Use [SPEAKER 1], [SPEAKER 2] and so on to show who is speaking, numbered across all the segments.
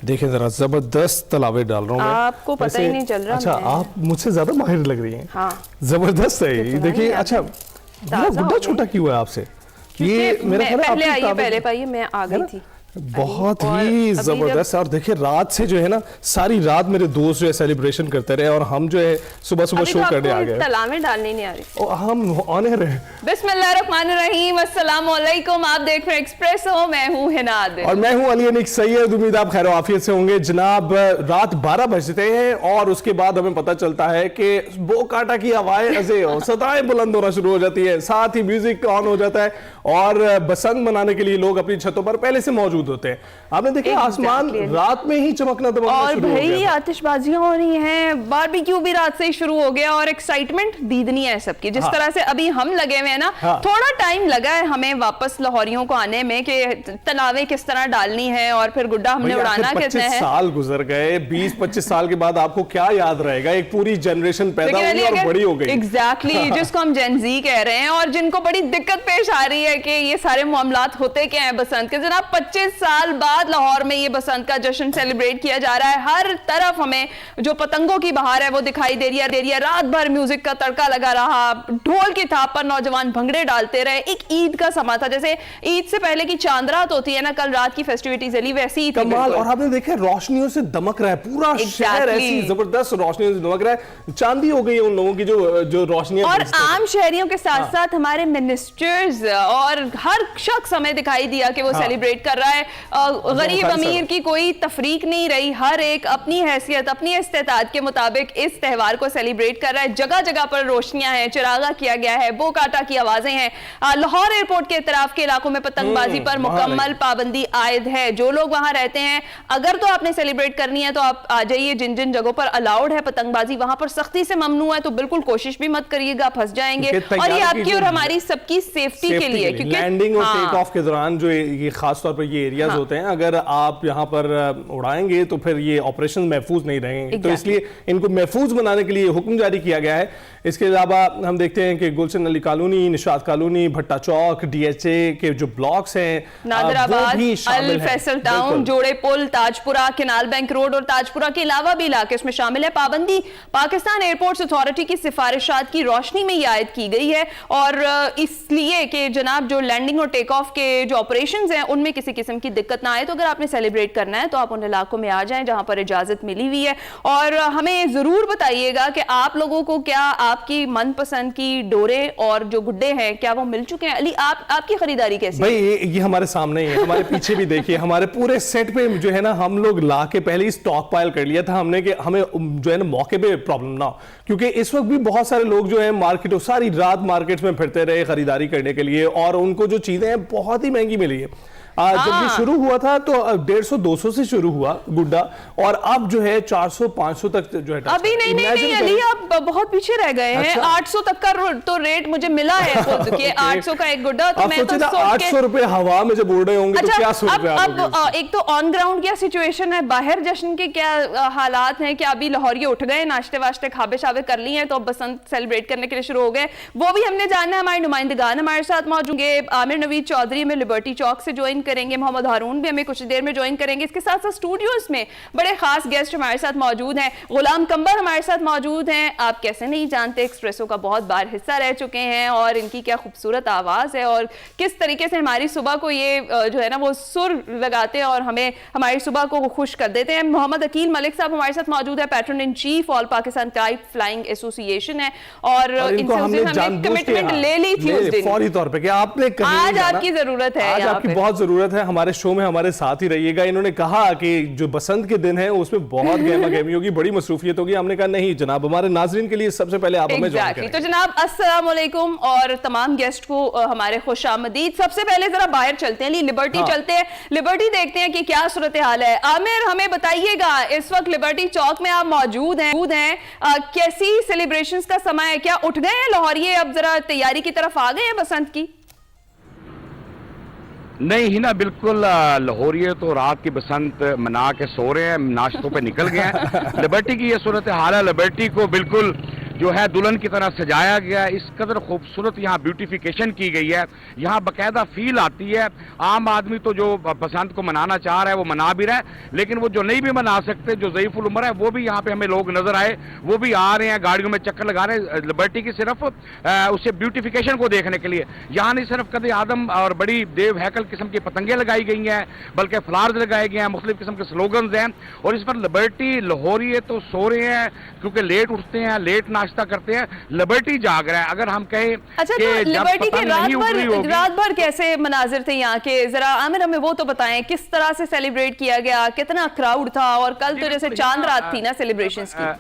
[SPEAKER 1] देखें जरा, जबरदस्त तलावे डाल रहा हूँ मैं।
[SPEAKER 2] आपको पता ही नहीं चल रहा।
[SPEAKER 1] अच्छा, आप मुझसे ज्यादा माहिर लग रही हैं।
[SPEAKER 2] हाँ,
[SPEAKER 1] जबरदस्त है ये। देखिए, अच्छा गुड्डा छोटा क्यों है आपसे? ये मेरा ख्याल है
[SPEAKER 2] पहले
[SPEAKER 1] आपकी
[SPEAKER 2] आइए, पहले पाइए, मैं आ गई थी।
[SPEAKER 1] बहुत ही जबरदस्त। और देखिए, रात से जो है ना, सारी रात मेरे दोस्त जो है सेलिब्रेशन करते रहे और हम जो है सुबह सुबह शो करने आ गए।
[SPEAKER 2] तलावे डालने नहीं आ रही।
[SPEAKER 1] हम ऑनर है।
[SPEAKER 2] बिस्मिल्लाहिर्रहमानिर्रहीम, अस्सलाम वालेकुम। आप देख रहे हैं एक्सप्रेसो, मैं हूं हिनाद
[SPEAKER 1] और मैं हूं अली अनीक सैयद। उम्मीद आप खैर आफियत से होंगे। जनाब, रात 12 बजते हैं और उसके बाद हमें पता चलता है कि बो काटा की आवाज़ें सदाएं बुलंद होना शुरू हो जाती है, साथ ही म्यूजिक ऑन हो जाता है और बसंत मनाने के लिए लोग अपनी छतों पर पहले से मौजूद होते हैं। आपने देखा आसमान रात में ही चमकना दमकना
[SPEAKER 2] और
[SPEAKER 1] शुरू हो गया।
[SPEAKER 2] भाई आतिशबाजियां हो रही हैं, बारबेक्यू भी रात से ही शुरू हो गया और एक्साइटमेंट दीदनी है सबकी। जिस तरह से अभी हम लगे हुए हैं ना, थोड़ा टाइम लगा है हमें वापस लाहौरियों को आने में कि तलावे किस तरह डालनी है और फिर गुड्डा हमने उड़ाना कितना है।
[SPEAKER 1] 25 साल गुजर गए, 20-25 साल के बाद आपको क्या याद रहेगा? एक पूरी जनरेशन पैदा हुई और बड़ी हो गई।
[SPEAKER 2] एग्जैक्टली, जिसको हम जेन ज़ी कह रहे हैं और जिनको बड़ी दिक्कत पेश आ रही है कि ये सारे मामलात होते क्या है बसंत के। जनाब, 25 साल बाद लाहौर में ये बसंत का जश्न सेलिब्रेट किया जा रहा है। हर तरफ हमें जो पतंगों की बहार है वो दिखाई दे रही है। रात भर म्यूजिक का तड़का लगा रहा, ढोल की थाप पर नौजवान भंगड़े डालते रहे। एक ईद का समा था, जैसे ईद से पहले की चांद रात होती है ना, कल रात की फेस्टिविटीज चली वैसी ही
[SPEAKER 1] कमाल। और आपने देखा रोशनियों से दमक रहा है पूरा शहर, ऐसी जबरदस्त रोशनियों से दमक रहा है। चांदी हो गई है उन लोगों की जो रोशनियां।
[SPEAKER 2] और आम शहरियों के साथ साथ हमारे मिनिस्टर्स और हर शख्स हमें दिखाई दिया कि वो सेलिब्रेट कर रहा है। गरीब अमीर की कोई तफरीक नहीं रही, हर एक अपनी हैसियत अपनी इस्तेताद के मुताबिक इस त्यौहार को सेलिब्रेट कर रहा है। जगह जगह पर रोशनियां हैं, चिरागा किया गया है, बो काटा की आवाजें हैं। लाहौर एयरपोर्ट के इतराफ के इलाकों में पतंगबाजी पर मुकम्मल पाबंदी आयद है। जो लोग वहां रहते हैं, अगर तो आपने सेलिब्रेट करनी है तो आप आ जाइए। जिन जिन जगहों पर अलाउड है पतंगबाजी, वहां पर सख्ती से ममनू है, तो बिल्कुल कोशिश भी मत करिएगा, फंस जाएंगे। और ये आपकी और हमारी सबकी सेफ्टी के लिए, क्योंकि
[SPEAKER 1] लैंडिंग और टेक ऑफ के दौरान जो ये खास तौर पर ये एरियाज होते हैं, अगर आप यहाँ पर उड़ाएंगे तो फिर ये ऑपरेशन महफूज नहीं रहेंगे। तो इसलिए इनको महफूज बनाने के लिए हुक्म जारी किया गया है। इसके अलावा हम देखते हैं कि गुलशन अली कॉलोनी, निशात कॉलोनी, भट्टा चौक, डीएचए के जो ब्लॉक्स हैं,
[SPEAKER 2] नादराबाद, अल फैसल टाउन, जोड़े पुल, ताजपुरा, केनाल बैंक रोड और ताजपुरा के अलावा भी इलाके इसमें शामिल है। पाबंदी पाकिस्तान एयरपोर्ट्स अथॉरिटी की सिफारिशात की रोशनी में आयद की गई है और इसलिए कि जनाब जो लैंडिंग और टेक ऑफ के जो ऑपरेशंस हैं उनमें किसी किस्म की दिक्कत ना आए। तो अगर आपने सेलिब्रेट करना है तो आप उन इलाकों में आ जाएं जहां पर इजाजत मिली हुई है। और हमें जरूर बताइएगा कि आप लोगों को क्या आपकी मनपसंद की डोरे और जो गुड्डे हैं क्या वो मिल चुके हैं? अली, आपकी खरीदारी कैसी?
[SPEAKER 1] भाई ये हमारे सामने ही है, हमारे पीछे भी देखिए। हमारे पूरे सेट पे जो है ना, हम लोग ला के पहले ही स्टॉक पाइल कर लिया था हमने कि हमें जो है ना मौके पे प्रॉब्लम ना हो, क्योंकि इस वक्त भी बहुत सारे लोग जो है मार्केट सारी रात मार्केट में फिरते रहे खरीदारी करने के लिए और उनको जो चीजें हैं बहुत ही महंगी मिली है। जब ये शुरू हुआ था तो 150-200 से शुरू हुआ गुड्डा और अब जो है 400-500 तक जो है।
[SPEAKER 2] अभी नहीं अली, आप बहुत पीछे रह गए हैं। 800 तक का तो रेट मुझे मिला है खुद के। 800 का एक गुड्डा, तो मैं तो
[SPEAKER 1] 800 रुपए हवा में जब उड़ रहे होंगे तो क्या सोच रहे हैं?
[SPEAKER 2] अब एक तो ऑन ग्राउंड क्या सिचुएशन है, बाहर जश्न के क्या हालात हैं, कि अभी लाहौरी उठ गए, नाश्ते वाश्ते खाबे शाबे कर लिए हैं तो बसंत सेलिब्रेट करने के लिए शुरू हो गए, वो भी हमने जानना है। हमारे नुमाइंदगान हमारे साथ मौजूद हैं। आमिर नवीद चौधरी में लिबर्टी चौक से ज्वाइन करेंगे, मोहम्मद हारून भी हमें कुछ देर में ज्वाइन करेंगे। इसके साथ साथ स्टूडियोज में बड़े खास गेस्ट हमारे साथ मौजूद हैं। गुलाम कंबर हमारे साथ मौजूद हैं। आप कैसे नहीं जानते, एक्सप्रेसो का बहुत बार हिस्सा रह चुके हैं और इनकी क्या खूबसूरत आवाज़ है और किस तरीके से हमारी सुबह को ये जो है ना वो सुर लगाते हैं और हमें हमारी सुबह को खुश कर देते हैं। मोहम्मद अकील मलिक साहब हमारे साथ मौजूद है, patron in chief all Pakistan kite flying association है और इनसे हमने कमिटमेंट ले ली थी उस दिन
[SPEAKER 1] फौरी तौर पे कि आपने
[SPEAKER 2] आज आपकी जरूरत है,
[SPEAKER 1] आज आपकी बहुत जरूरत है। हमारे शो में हमारे साथ ही रहिएगा। इन्होंने कहा कि जो बसंत के दिन है उसमें बहुत गहमा गहमी होगी, बड़ी मसरूफियत होगी। हमने कहा नहीं जनाब, हमारे नाजरीन के लिए सबसे पहले आप हमें ज्वाइन करें।
[SPEAKER 2] तो जनाब अस्सलाम वालेकुम और तमाम गेस्ट को हमारे खुशामदीद। सबसे पहले जरा बाहर चलते हैं, लिबर्टी चलते हैं, लिबर्टी देखते हैं कि क्या सूरत हाल है। आमिर हमें बताइएगा, इस वक्त लिबर्टी चौक में आप मौजूद हैं, कैसी सेलिब्रेशंस का समय है? क्या उठ गए हैं लाहौरिये, अब जरा तैयारी की तरफ आ गए हैं बसंत की?
[SPEAKER 3] नहीं ही ना, बिल्कुल लाहौरिये तो रात की बसंत मना के सो रहे हैं, नाश्तों पे निकल गए हैं। लिबर्टी की ये सूरत हाल है। लिबर्टी को बिल्कुल जो है दुल्हन की तरह सजाया गया है। इस कदर खूबसूरत यहाँ ब्यूटिफिकेशन की गई है, यहाँ बाकायदा फील आती है। आम आदमी तो जो बसंत को मनाना चाह रहा है वो मना भी रहा है, लेकिन वो जो नहीं भी मना सकते, जो ज़ईफ़ुल उम्र है, वो भी यहाँ पे हमें लोग नजर आए, वो भी आ रहे हैं, गाड़ियों में चक्कर लगा रहे हैं लिबर्टी की सिर्फ उससे ब्यूटिफिकेशन को देखने के लिए। यहाँ नहीं सिर्फ कदे आदम और बड़ी देव हैकल किस्म की पतंगे लगाई गई हैं, बल्कि फ्लावर्स लगाए गए हैं, मुख्तलिफ किस्म के स्लोगन्स हैं। और इस पर लिबर्टी लाहौरी तो सो रहे हैं क्योंकि लेट उठते हैं, लेट नाश्ता करते हैं, लिबर्टी जाग रहा है। अगर हम कहें
[SPEAKER 2] अच्छा, तो लिबर्टी के रात भर कैसे मनाजिर थे यहाँ के, जरा आमिर हमें वो तो बताएं, किस तरह से सेलिब्रेट किया गया, कितना क्राउड था, और कल तो जैसे चांद रात थी ना सेलिब्रेशंस की।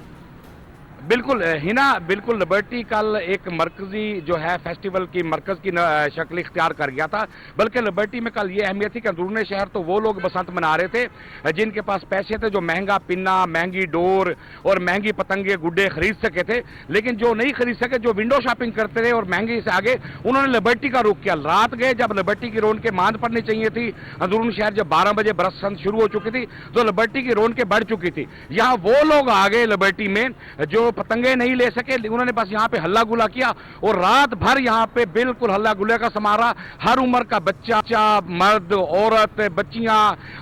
[SPEAKER 3] बिल्कुल हिना, बिल्कुल लिबर्टी कल एक मरकजी जो है फेस्टिवल की मरकज की शक्ल इख्तियार कर गया था। बल्कि लिबर्टी में कल ये अहमियत थी कि अंदरूनी शहर तो वो लोग बसंत मना रहे थे जिनके पास पैसे थे, जो महंगा पिन्ना, महंगी डोर और महंगी पतंगे गुड्डे खरीद सके थे। लेकिन जो नहीं खरीद सके, जो विंडो शॉपिंग करते रहे और महंगी से आगे, उन्होंने लिबर्टी का रुख किया। रात गए जब लिबर्टी की रौनकें मांद पड़नी चाहिए थी, अंदरूनी शहर जब 12 बजे बरसात शुरू हो चुकी थी, तो लिबर्टी की रौनकें बढ़ चुकी थी। यहाँ वो लोग आ गए लिबर्टी में जो पतंगे नहीं ले सके, उन्होंने बस यहाँ पे हल्ला गुला किया और रात भर यहाँ पे बिल्कुल हल्ला गुल्ले का समारा। हर उम्र का बच्चा, मर्द, औरत, बच्चियां,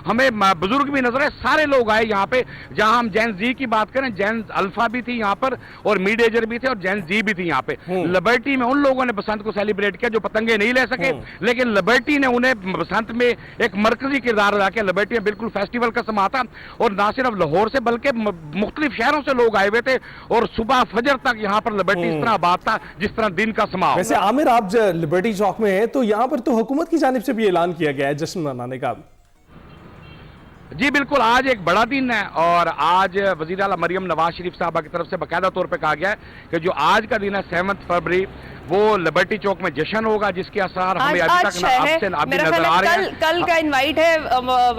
[SPEAKER 3] हमें बुजुर्ग भी नजर आए, सारे लोग आए यहाँ पे। जहां हम जैन जी की बात करें, जैन अल्फा भी थी यहाँ पर और मिड एजर भी थे और जैन जी भी थी यहाँ पे। लिबर्टी में उन लोगों ने बसंत को सेलिब्रेट किया जो पतंगे नहीं ले सके, लेकिन लिबर्टी ने उन्हें बसंत में एक मरकजी किरदार अदा किया। लिबर्टी में बिल्कुल फेस्टिवल का समा था और ना सिर्फ लाहौर से बल्कि मुख्तलिफ शहरों से लोग आए हुए थे और सुबह फजर तक यहाँ पर लिबर्टी इस तरह आबाद था जिस तरह दिन का समा।
[SPEAKER 1] वैसे आमिर, आप लिबर्टी चौक में हैं तो यहाँ पर तो हुकूमत की जानिब से भी ऐलान किया गया है जश्न मनाने का।
[SPEAKER 3] जी बिल्कुल, आज एक बड़ा दिन है और आज वज़ीर आला मरियम नवाज शरीफ साहबा की तरफ से बाकायदा तौर पे कहा गया है कि जो आज का दिन है 7 फरवरी, वो लिबर्टी चौक में जश्न होगा जिसके असर हमें अभी तक नजर आ रहे हैं।
[SPEAKER 2] कल का इनवाइट है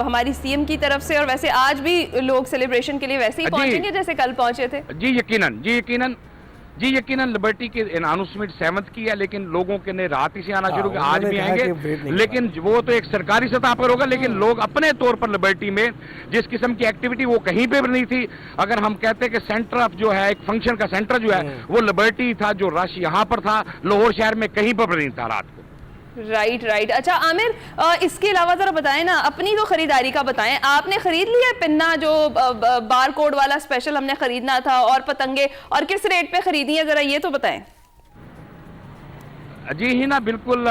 [SPEAKER 2] हमारी सीएम की तरफ से, और वैसे आज भी लोग सेलिब्रेशन के लिए वैसे ही पहुंचेंगे जैसे कल पहुंचे थे।
[SPEAKER 3] जी यकीनन लिबर्टी की अनाउंसमेंट 7 की है, लेकिन लोगों के ने रात ही से आना शुरू किया, आज भी आएंगे, लेकिन वो तो एक सरकारी सतह पर होगा। लेकिन लोग अपने तौर पर लिबर्टी में जिस किस्म की एक्टिविटी वो कहीं पे भी नहीं थी। अगर हम कहते हैं कि सेंटर ऑफ जो है, एक फंक्शन का सेंटर जो है वो लिबर्टी था, जो रश यहाँ पर था लाहौर शहर में कहीं पर नहीं था रात को।
[SPEAKER 2] राइट। अच्छा आमिर, इसके अलावा जरा बताएं ना, अपनी तो खरीदारी का बताएं, आपने खरीद लिया है पिन्ना जो बार कोड वाला स्पेशल हमने खरीदना था, और पतंगे, और किस रेट पे खरीदी है, जरा ये तो बताएं।
[SPEAKER 3] जी ही ना, बिल्कुल,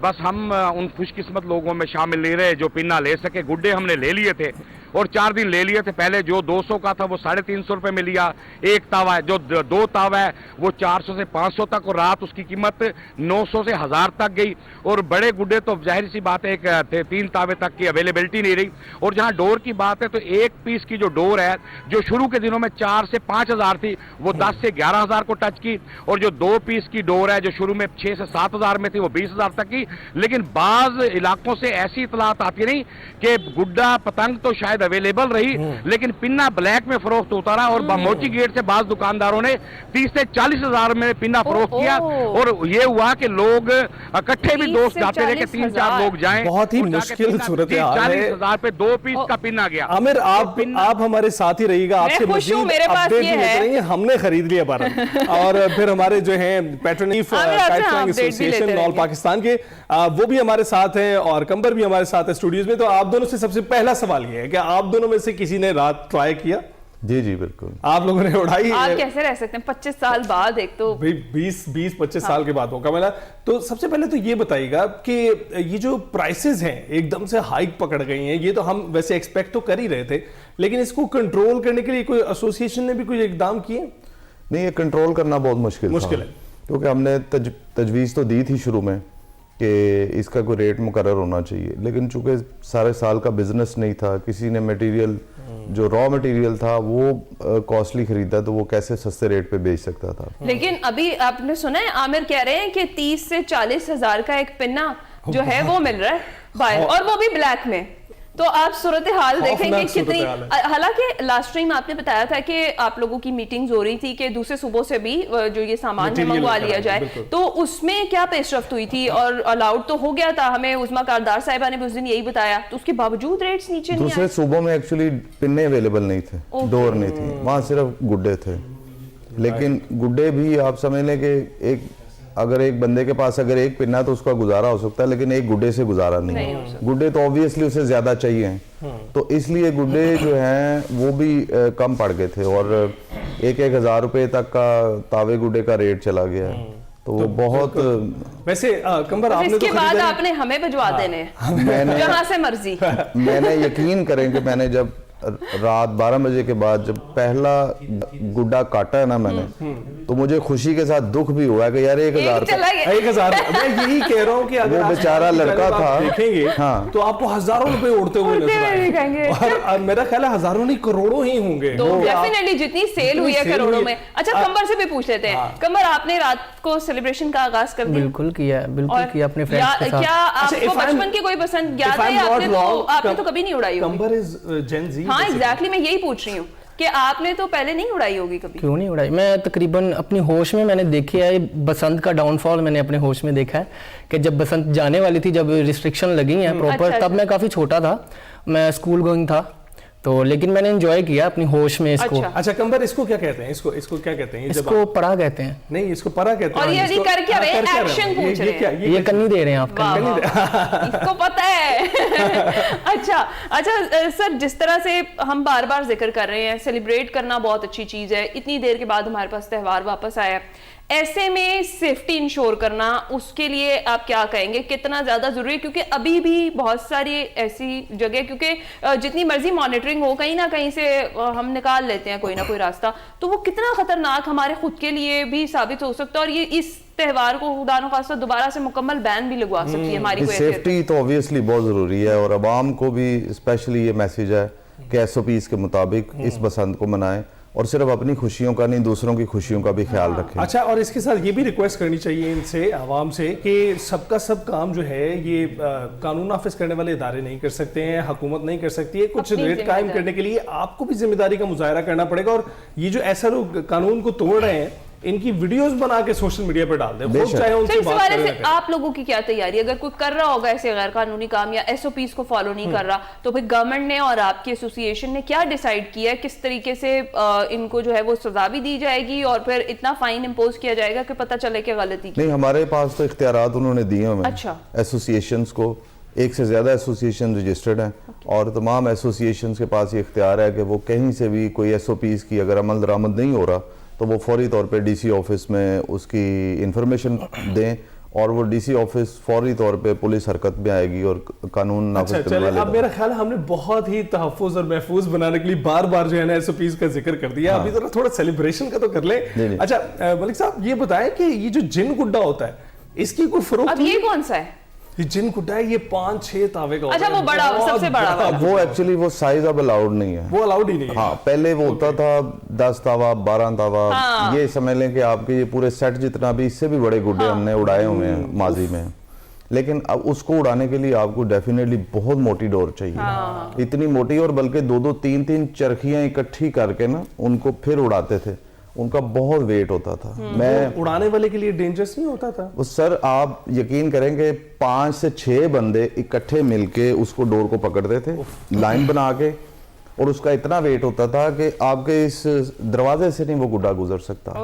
[SPEAKER 3] बस हम उन खुशकिस्मत लोगों में शामिल नहीं रहे जो पिन्ना ले सके। गुड्डे हमने ले लिए थे और 4 दिन ले लिए थे। पहले जो 200 का था वो 350 रुपये में लिया एक तावा है, जो 2 तावा है वो 400 से 500 तक, और रात उसकी कीमत 900 से 1000 तक गई। और बड़े गुड्डे तो जाहिर सी बात है, एक 3 तावे तक की अवेलेबिलिटी नहीं रही। और जहां डोर की बात है तो 1 पीस की जो डोर है, जो शुरू के दिनों में 4 से 5 हज़ार थी, वो 10 से 11 हज़ार को टच की। और जो 2 पीस की डोर है, जो शुरू में 6 से 7 हज़ार में थी, वो 20 हज़ार तक की। लेकिन बाज इलाकों से ऐसी इतलात आती नहीं कि गुड्डा पतंग तो शायद अवेलेबल रही, लेकिन पिन्ना ब्लैक में फरोख्त होता रहा। और मोची गेट से बाज दुकानदारों ने 30 से 40 हज़ार में पिन्ना फरोख्त किया। और ये हुआ कि लोग इकट्ठे भी दोस्त जाते रहे कि 3-4 लोग जाएं।
[SPEAKER 1] बहुत ही मुश्किल सूरत है।
[SPEAKER 3] 40 हज़ार पे 2 पीस का पिन्ना गया।
[SPEAKER 1] आमिर, आप हमारे साथ ही रहिएगा, आपसे मजीद अपडेट भी लेते रहेंगे। हमने खरीद लिया 12 और फिर हमारे जो है पैट्रोनिफ एसोसिएशन ऑल पाकिस्तान के, वो भी हमारे साथ हैं और कंबर भी हमारे साथ है स्टूडियोज में। तो आप दोनों से सबसे पहला सवाल ये है कि आप दोनों में से किसी ने रात ट्राई किया?
[SPEAKER 4] जी बिल्कुल।
[SPEAKER 1] आप लोगों ने उड़ाई?
[SPEAKER 2] आप कैसे रह सकते हैं 25 साल बाद? एक तो
[SPEAKER 1] 20-25 साल के बाद मौका मिला। तो सबसे पहले तो ये बताइएगा कि ये जो प्राइसेस हैं एकदम से हाइक पकड़ गई हैं, ये तो हम वैसे एक्सपेक्ट तो कर ही रहे थे, लेकिन इसको कंट्रोल करने के लिए कोई एसोसिएशन ने भी कोई इकदाम किए?
[SPEAKER 4] नहीं, ये कंट्रोल करना बहुत मुश्किल है, क्योंकि हमने तजवीज़ तो दी थी शुरू में कि इसका कोई रेट मुकर्रर होना चाहिए, लेकिन चूंकि सारे साल का बिजनेस नहीं था, किसी ने मटेरियल जो रॉ मटेरियल था वो कॉस्टली खरीदा, तो वो कैसे सस्ते रेट पे बेच सकता था।
[SPEAKER 2] लेकिन अभी आपने सुना है आमिर कह रहे हैं कि 30 से 40 हज़ार का एक पिन्ना जो है वो मिल रहा है बाहर, और वो भी ब्लैक में। तो आप सूरत हाल देखेंगे कितनी। हालांकि लास्ट टाइम आपने बताया था कि आप लोगों की मीटिंग्स हो रही थी कि दूसरे सूबों से भी जो ये सामान है मंगवा लिया जाए, तो उसमें क्या पेशरफ्त हुई थी? और अलाउड तो हो गया था, हमें उस्मा कारदार साहिबा ने भी उस दिन यही बताया, तो उसके बावजूद रेट्स नीचे नहीं आए।
[SPEAKER 4] दूसरे सूबों में एक्चुअली पिन्ने अवेलेबल नहीं थे, डोर नहीं थी, वहां सिर्फ गुड्डे थे। लेकिन गुड्डे भी आप समझ लें कि अगर एक बंदे के पास अगर एक पिन्ना तो उसका गुजारा हो सकता है, लेकिन एक गुड्डे से गुजारा नहीं है। गुड्डे तो ऑब्वियसली उसे ज्यादा चाहिए, तो इसलिए गुड्डे जो हैं वो भी कम पड़ गए थे और 1,000 रुपए तक का तावे गुड्डे का रेट चला गया। तो वो बहुत
[SPEAKER 1] वैसे कंबर आपने
[SPEAKER 2] इसके
[SPEAKER 1] तो
[SPEAKER 2] बाद आपने हमें भिजवा देने हैं जहां से मर्जी।
[SPEAKER 4] मैंने यकीन करें कि मैंने जब रात 12 बजे के बाद जब पहला गुड्डा काटा है ना मैंने, तो मुझे खुशी के साथ दुख भी हुआ कि यार 1,000
[SPEAKER 1] 1,000 मैं यही कह रहा हूँ कि अगर
[SPEAKER 4] वो बेचारा लड़का था
[SPEAKER 1] देखेंगे
[SPEAKER 4] हाँ।
[SPEAKER 1] तो आपको हजारों रुपए उड़ते हुए नजर आएंगे और मेरा ख्याल है हजारों नहीं करोड़ों ही होंगे।
[SPEAKER 2] तो डेफिनेटली जितनी सेल हुई है करोड़ों में। अच्छा कंबर से भी पूछ लेते हैं, कंबर आपने रात को सेलिब्रेशन का आगाज कर दिया?
[SPEAKER 5] बिल्कुल किया, बिल्कुल किया अपने फ्रेंड्स के साथ।
[SPEAKER 2] क्या आपको बचपन की कोई पसंद याद है? आपने तो कभी नहीं उड़ाई होगी।
[SPEAKER 1] कंबर इज जेन ज़ी।
[SPEAKER 2] हाँ एग्जैक्टली, मैं यही पूछ रही हूँ कि आपने तो पहले नहीं उड़ाई होगी कभी।
[SPEAKER 5] क्यों नहीं उड़ाई? मैं तकरीबन अपनी होश में मैंने देखी है बसंत का डाउनफॉल, मैंने अपने होश में देखा है कि जब बसंत जाने वाली थी, जब रिस्ट्रिक्शन लगी हैं प्रॉपर, तब मैं काफी छोटा था, मैं स्कूल गोइंग था, तो लेकिन मैंने एंजॉय किया अपनी होश में इसको।
[SPEAKER 1] अच्छा कंबर, इसको क्या कहते हैं? इसको क्या कहते हैं?
[SPEAKER 5] इसको परा कहते हैं।
[SPEAKER 1] नहीं, इसको परा कहते हैं।
[SPEAKER 2] और ये कर क्या रहे हैं? एक्शन पूछ रहे हैं।
[SPEAKER 5] ये कन्नी दे रहे हैं आप।
[SPEAKER 2] इसको पता है। अच्छा सर, जिस तरह से हम बार बार जिक्र कर रहे हैं, सेलिब्रेट करना बहुत अच्छी चीज है, इतनी देर के बाद हमारे पास त्यौहार वापस आया है, ऐसे में सेफ्टी इंश्योर करना, उसके लिए आप क्या कहेंगे, कितना ज्यादा जरूरी है? क्योंकि अभी भी बहुत सारी ऐसी जगह, क्योंकि जितनी मर्जी मॉनिटरिंग हो, कहीं ना कहीं से हम निकाल लेते हैं कोई ना कोई रास्ता, तो वो कितना खतरनाक हमारे खुद के लिए भी साबित हो सकता है, और ये इस त्यौहार को खुदा न खास्ता दोबारा से मुकम्मल बैन भी लगवा सकती है हमारी।
[SPEAKER 4] सेफ्टी तो ऑब्वियसली बहुत जरूरी है और अवाम को भी स्पेशली ये मैसेज है कि SOPs के मुताबिक इस बसंत को मनाएं और सिर्फ अपनी खुशियों का नहीं, दूसरों की खुशियों का भी ख्याल रखें।
[SPEAKER 1] अच्छा, और इसके साथ ये भी रिक्वेस्ट करनी चाहिए इनसे, आवाम से, कि सबका सब काम जो है ये कानून नाफिज करने वाले इदारे नहीं कर सकते हैं, हुकूमत नहीं कर सकती है। कुछ रेट कायम करने के लिए आपको भी जिम्मेदारी का मुजाहरा करना पड़ेगा, और ये जो ऐसा लोग कानून को तोड़ रहे हैं, इनकी वीडियोस बना के सोशल मीडिया पर डाल दें, खुद चाहे उनसे बात करें।
[SPEAKER 2] आप लोगों की क्या तैयारी? अगर कोई कर रहा होगा ऐसे गैर कानूनी काम या SOPs को फॉलो नहीं कर रहा, तो फिर गवर्नमेंट ने और आपकी एसोसिएशन ने क्या डिसाइड किया है, किस तरीके से इनको जो है वो सजा भी दी जाएगी और फिर इतना फाइन इम्पोज किया जाएगा कि पता चले कि गलती की?
[SPEAKER 4] नहीं, हमारे पास तो इख्तियारात उन्होंने दिए हुए हैं।
[SPEAKER 2] अच्छा।
[SPEAKER 4] एसोसिएशंस को, एक से ज्यादा एसोसिएशन रजिस्टर्ड हैं और तमाम एसोसिएशंस के पास ये इख्तियार है कि वो कहीं से भी कोई SOPs की अगर अमल दरामद नहीं हो रहा तो वो फौरी तौर पे DC ऑफिस में उसकी इंफॉर्मेशन दें और वो DC ऑफिस फौरी तौर पे पुलिस हरकत में आएगी और कानून नाफिज करने वाले।
[SPEAKER 1] अब मेरा ख्याल है हमने बहुत ही तहफ्फुज़ और महफूज बनाने के लिए बार बार जो है ना SOPs का जिक्र कर दिया। अभी तो थोड़ा सेलिब्रेशन का तो कर ले। अच्छा मलिक साहब, ये बताएं कि ये जो जिन गुड्डा होता है, इसकी कोई फरोख्त?
[SPEAKER 2] अब ये कौन सा है?
[SPEAKER 1] ये जिन गुड्डा है, ये 5-6 तावे का।
[SPEAKER 2] अच्छा, वो बड़ा, सबसे बड़ा वाला।
[SPEAKER 4] वो एक्चुअली वो साइज अब अलाउड नहीं है,
[SPEAKER 1] वो अलाउड ही नहीं है।
[SPEAKER 4] हाँ, पहले वो होता था 10 तावा 12 तावा। ये समझ लें कि आपके ये पूरे सेट जितना भी, इससे भी बड़े गुड्डे हमने उड़ाए हुए हैं माजी में, लेकिन अब उसको उड़ाने के लिए आपको डेफिनेटली बहुत मोटी डोर चाहिए। इतनी मोटी, और बल्कि 2-2 3-3 चरखियां इकट्ठी करके ना उनको फिर उड़ाते थे, उनका बहुत वेट होता था। मैं
[SPEAKER 1] उड़ाने वाले के लिए डेंजरस नहीं होता था
[SPEAKER 4] वो? सर आप यकीन करेंगे 5 से 6 बंदे इकट्ठे मिलके उसको डोर को पकड़ते थे लाइन बना के, और उसका इतना वेट होता था कि आपके इस दरवाजे से नहीं वो गुड्डा गुजर सकता।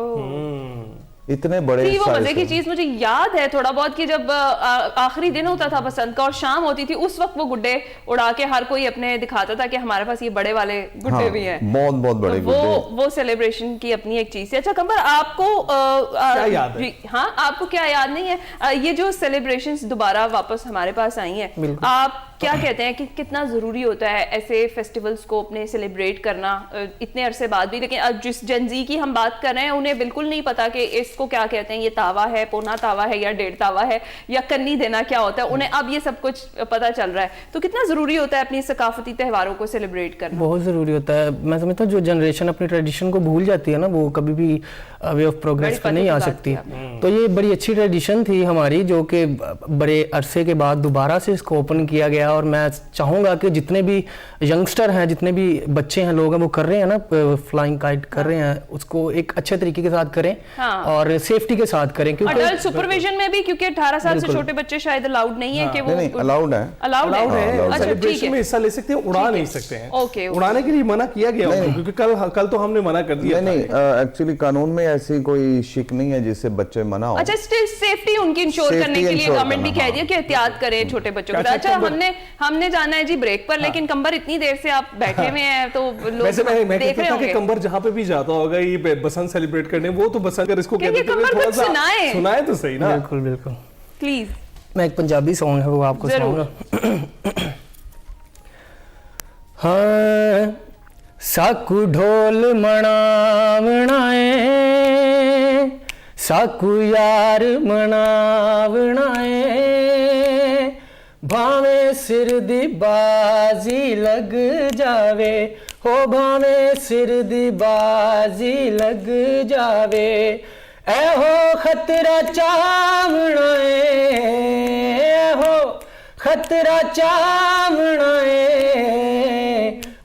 [SPEAKER 4] इतने बड़े
[SPEAKER 2] वो मजे की चीज मुझे याद है थोड़ा बहुत कि जब आखिरी दिन होता था बसंत का और शाम होती थी, उस वक्त वो गुड्डे उड़ा के हर कोई अपने दिखाता था कि हमारे पास ये बड़े वाले गुड्डे भी हैं।
[SPEAKER 4] बहुत बहुत बड़े गुड्डे।
[SPEAKER 2] वो सेलिब्रेशन की अपनी एक चीज है। अच्छा कंबर, आपको
[SPEAKER 1] क्या याद है?
[SPEAKER 2] हाँ, आपको क्या याद नहीं है? ये जो सेलिब्रेशंस दोबारा वापस हमारे पास आई हैं, आप क्या कहते हैं कि कितना जरूरी होता है ऐसे फेस्टिवल्स को अपने सेलिब्रेट करना इतने अरसे बाद भी? लेकिन अब जिस जनजी की हम बात कर रहे हैं, उन्हें बिल्कुल नहीं पता कि इसको क्या कहते हैं, ये तावा है, पौना तावा है या 1.5 तावा है, या कन्नी देना क्या होता है। उन्हें अब ये सब कुछ पता चल रहा है, तो कितना जरूरी होता है अपनी सकाफती त्योहारों को सेलिब्रेट करना?
[SPEAKER 5] बहुत जरूरी होता है। मैं समझता हूँ जो जनरेशन अपनी ट्रेडिशन को भूल जाती है ना, वो कभी भी वे ऑफ प्रोग्रेस पर नहीं आ सकती। तो ये बड़ी अच्छी ट्रेडिशन थी हमारी, जो कि बड़े अरसे के बाद दोबारा से इसको ओपन किया गया और मैं चाहूँगा कि जितने भी यंगस्टर हैं, जितने भी बच्चे हैं, लोग हैं, वो कर रहे हैं ना, फ्लाइंग काइट कर रहे हैं, उसको एक अच्छे तरीके के साथ करें और सेफ्टी के साथ करें, क्योंकि
[SPEAKER 2] अडल्ट सुपरविजन में भी, क्योंकि 18 साल से छोटे बच्चे शायद अलाउड नहीं है कि वो
[SPEAKER 4] नहीं, अलाउड है,
[SPEAKER 2] अलाउड है। अच्छा, ठीक
[SPEAKER 1] सेलिब्रेशन में
[SPEAKER 2] है।
[SPEAKER 1] हिस्सा ले सकते हैं, उड़ा नहीं सकते हैं।
[SPEAKER 2] ओके,
[SPEAKER 1] उड़ाने के लिए मना किया गया होगा, क्योंकि कल तो हमने मना कर दिया।
[SPEAKER 4] नहीं, एक्चुअली कानून में ऐसी कोई शिक नहीं है जिससे बच्चे मना हो।
[SPEAKER 2] अच्छा, स्टिल सेफ्टी उनकी इंश्योर करने के लिए गवर्नमेंट भी कह रही है कि एहतियात करें छोटे बच्चों को। अच्छा, हमने जाना है जी ब्रेक पर, लेकिन कंबर इतनी देर से आप बैठे हुए हैं तो लोग
[SPEAKER 1] वैसे मैं
[SPEAKER 2] देख रहे
[SPEAKER 1] कहता था कि
[SPEAKER 2] होंगे।
[SPEAKER 1] कंबर जहाँ पे भी जाता होगा ये बसंत सेलिब्रेट करने, वो तो बसंत कर इसको कहते हैं,
[SPEAKER 2] कंबर
[SPEAKER 1] थोड़ा
[SPEAKER 2] कुछ
[SPEAKER 1] सा
[SPEAKER 2] सुनाए
[SPEAKER 1] तो सही ना।
[SPEAKER 5] बिल्कुल बिल्कुल।
[SPEAKER 2] प्लीज,
[SPEAKER 5] मैं एक पंजाबी सॉन्ग है वो आपको
[SPEAKER 2] जरूर।
[SPEAKER 5] सुनाऊंगा। हाँ, साकू ढोल मनावणाए, साकू यार मनावणाए, भावे सिर दी बाजी लग जावे, हो भावे सिर दी बाजी लग जावे, ऐहो खतरा चावना हो खतरा चावना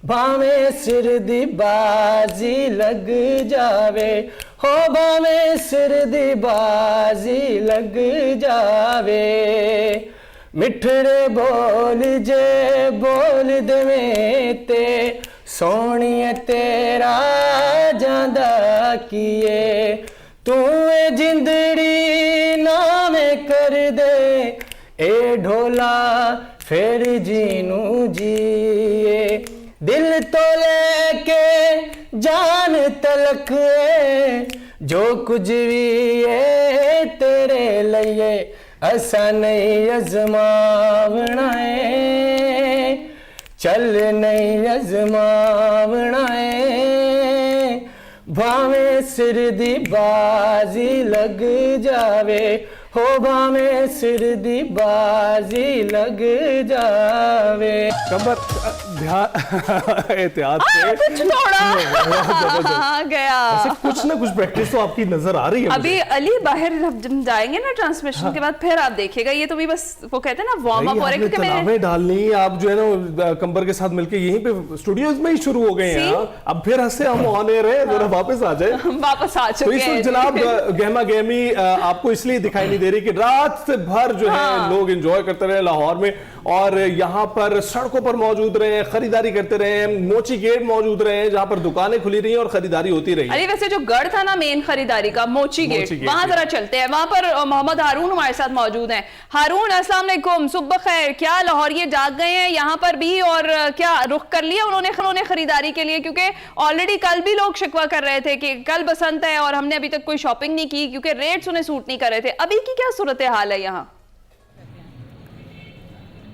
[SPEAKER 5] भावे सिर दी बाजी लग जावे, हो भावे सिर दी बाजी लग जावे, मिठड़े बोल जे बोल देवे ते सोनिए तेरा जांदा किए, तू जिंदड़ी नामे कर दे ए ढोला फिर जीनू जिए, दिल तो लेके जान तलक जो कुछ भी है तेरे लिए, ऐसा नहीं अजमावना है, चल नहीं अजमावना है, भावे सिर दी बाजी लग जावे, हो भावे सिर दी बाजी लग जावे।
[SPEAKER 1] कंबर ध्यान एहतियात से
[SPEAKER 2] कुछ थोड़ा गया।
[SPEAKER 1] ऐसे कुछ ना कुछ प्रैक्टिस तो आपकी नजर आ रही है
[SPEAKER 2] अभी
[SPEAKER 1] मुझे।
[SPEAKER 2] अली बाहर जब जाएंगे ना ट्रांसमिशन के बाद, फिर आप देखिएगा, ये तो भी बस वो कहते हैं ना वार्म अप हो रहा है, क्योंकि
[SPEAKER 1] तनावे डालनी आप जो है ना कंबर के साथ मिलके यहीं पे स्टूडियोज में ही शुरू हो गए हैं। अब फिर हंसे हम ऑन एयर है, जरा वापस आ जाए।
[SPEAKER 2] वापस आ
[SPEAKER 1] तो
[SPEAKER 2] चुके
[SPEAKER 1] इस वक्त
[SPEAKER 2] हैं
[SPEAKER 1] जनाब गहमा गहमी आपको इसलिए दिखाई नहीं दे रही कि रात से भर जो है लोग एंजॉय करते रहे लाहौर में, और यहाँ पर सड़कों पर मौजूद रहे, खरीदारी करते रहे, मोची गेट मौजूद रहे जहाँ पर दुकानें खुली रही और खरीदारी होती रही।
[SPEAKER 2] अरे वैसे जो गढ़ था ना मेन खरीदारी का, मोची गेट, वहां जरा चलते हैं। वहां पर मोहम्मद हारून हमारे साथ मौजूद हैं। हारून, अस्सलाम वालेकुम, सुबह खैर। क्या लाहौर ये जाग गए हैं यहाँ पर भी, और क्या रुख कर लिया उन्होंने खरीदारी के लिए? क्योंकि ऑलरेडी कल भी लोग शिकवा कर रहे थे कि कल बसंत है और हमने अभी तक कोई शॉपिंग नहीं की क्योंकि रेट्स उन्हें सूट नहीं कर रहे थे। अभी की क्या सूरत हाल है यहाँ?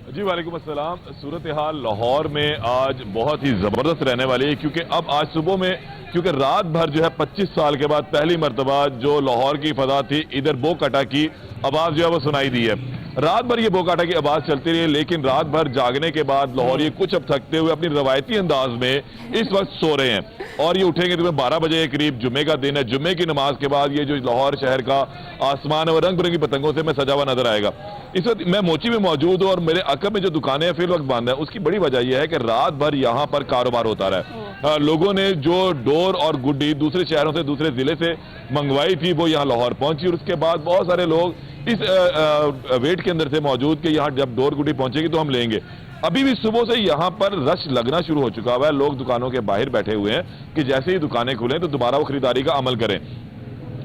[SPEAKER 6] जी वालेकुम अस्सलाम। सूरत हाल लाहौर में आज बहुत ही ज़बरदस्त रहने वाली है, क्योंकि अब आज सुबह में, क्योंकि रात भर जो है 25 साल के बाद पहली मरतबा जो लाहौर की फजा थी, इधर बोकाटा की आवाज़ जो है वो सुनाई दी है। रात भर ये बोकाटा की आवाज़ चलती रही, लेकिन रात भर जागने के बाद लाहौरी कुछ अब थकते हुए अपनी रवायती अंदाज में इस वक्त सो रहे हैं, और ये उठेंगे तो 12 बजे के करीब। जुम्मे का दिन है, जुम्मे की नमाज के बाद ये जो लाहौर शहर का आसमान है वो रंग बिरंगी पतंगों से में सजा हुआ नजर आएगा। इस वक्त मैं मोची में मौजूद हूँ और मेरे अकब में जो दुकानें फिर वक्त बंद है, उसकी बड़ी वजह यह है कि रात भर यहाँ पर कारोबार होता रहा। लोगों ने जो डोर और गुड्डी दूसरे शहरों से, दूसरे जिले से मंगवाई थी, वो यहाँ लाहौर पहुंची, और उसके बाद बहुत सारे लोग इस वेट के अंदर से मौजूद कि यहाँ जब डोर गुड्डी पहुंचेगी तो हम लेंगे। अभी भी सुबह से यहाँ पर रश लगना शुरू हो चुका हुआ है। लोग दुकानों के बाहर बैठे हुए हैं कि जैसे ही दुकानें खुलें तो दोबारा वो खरीदारी का अमल करें,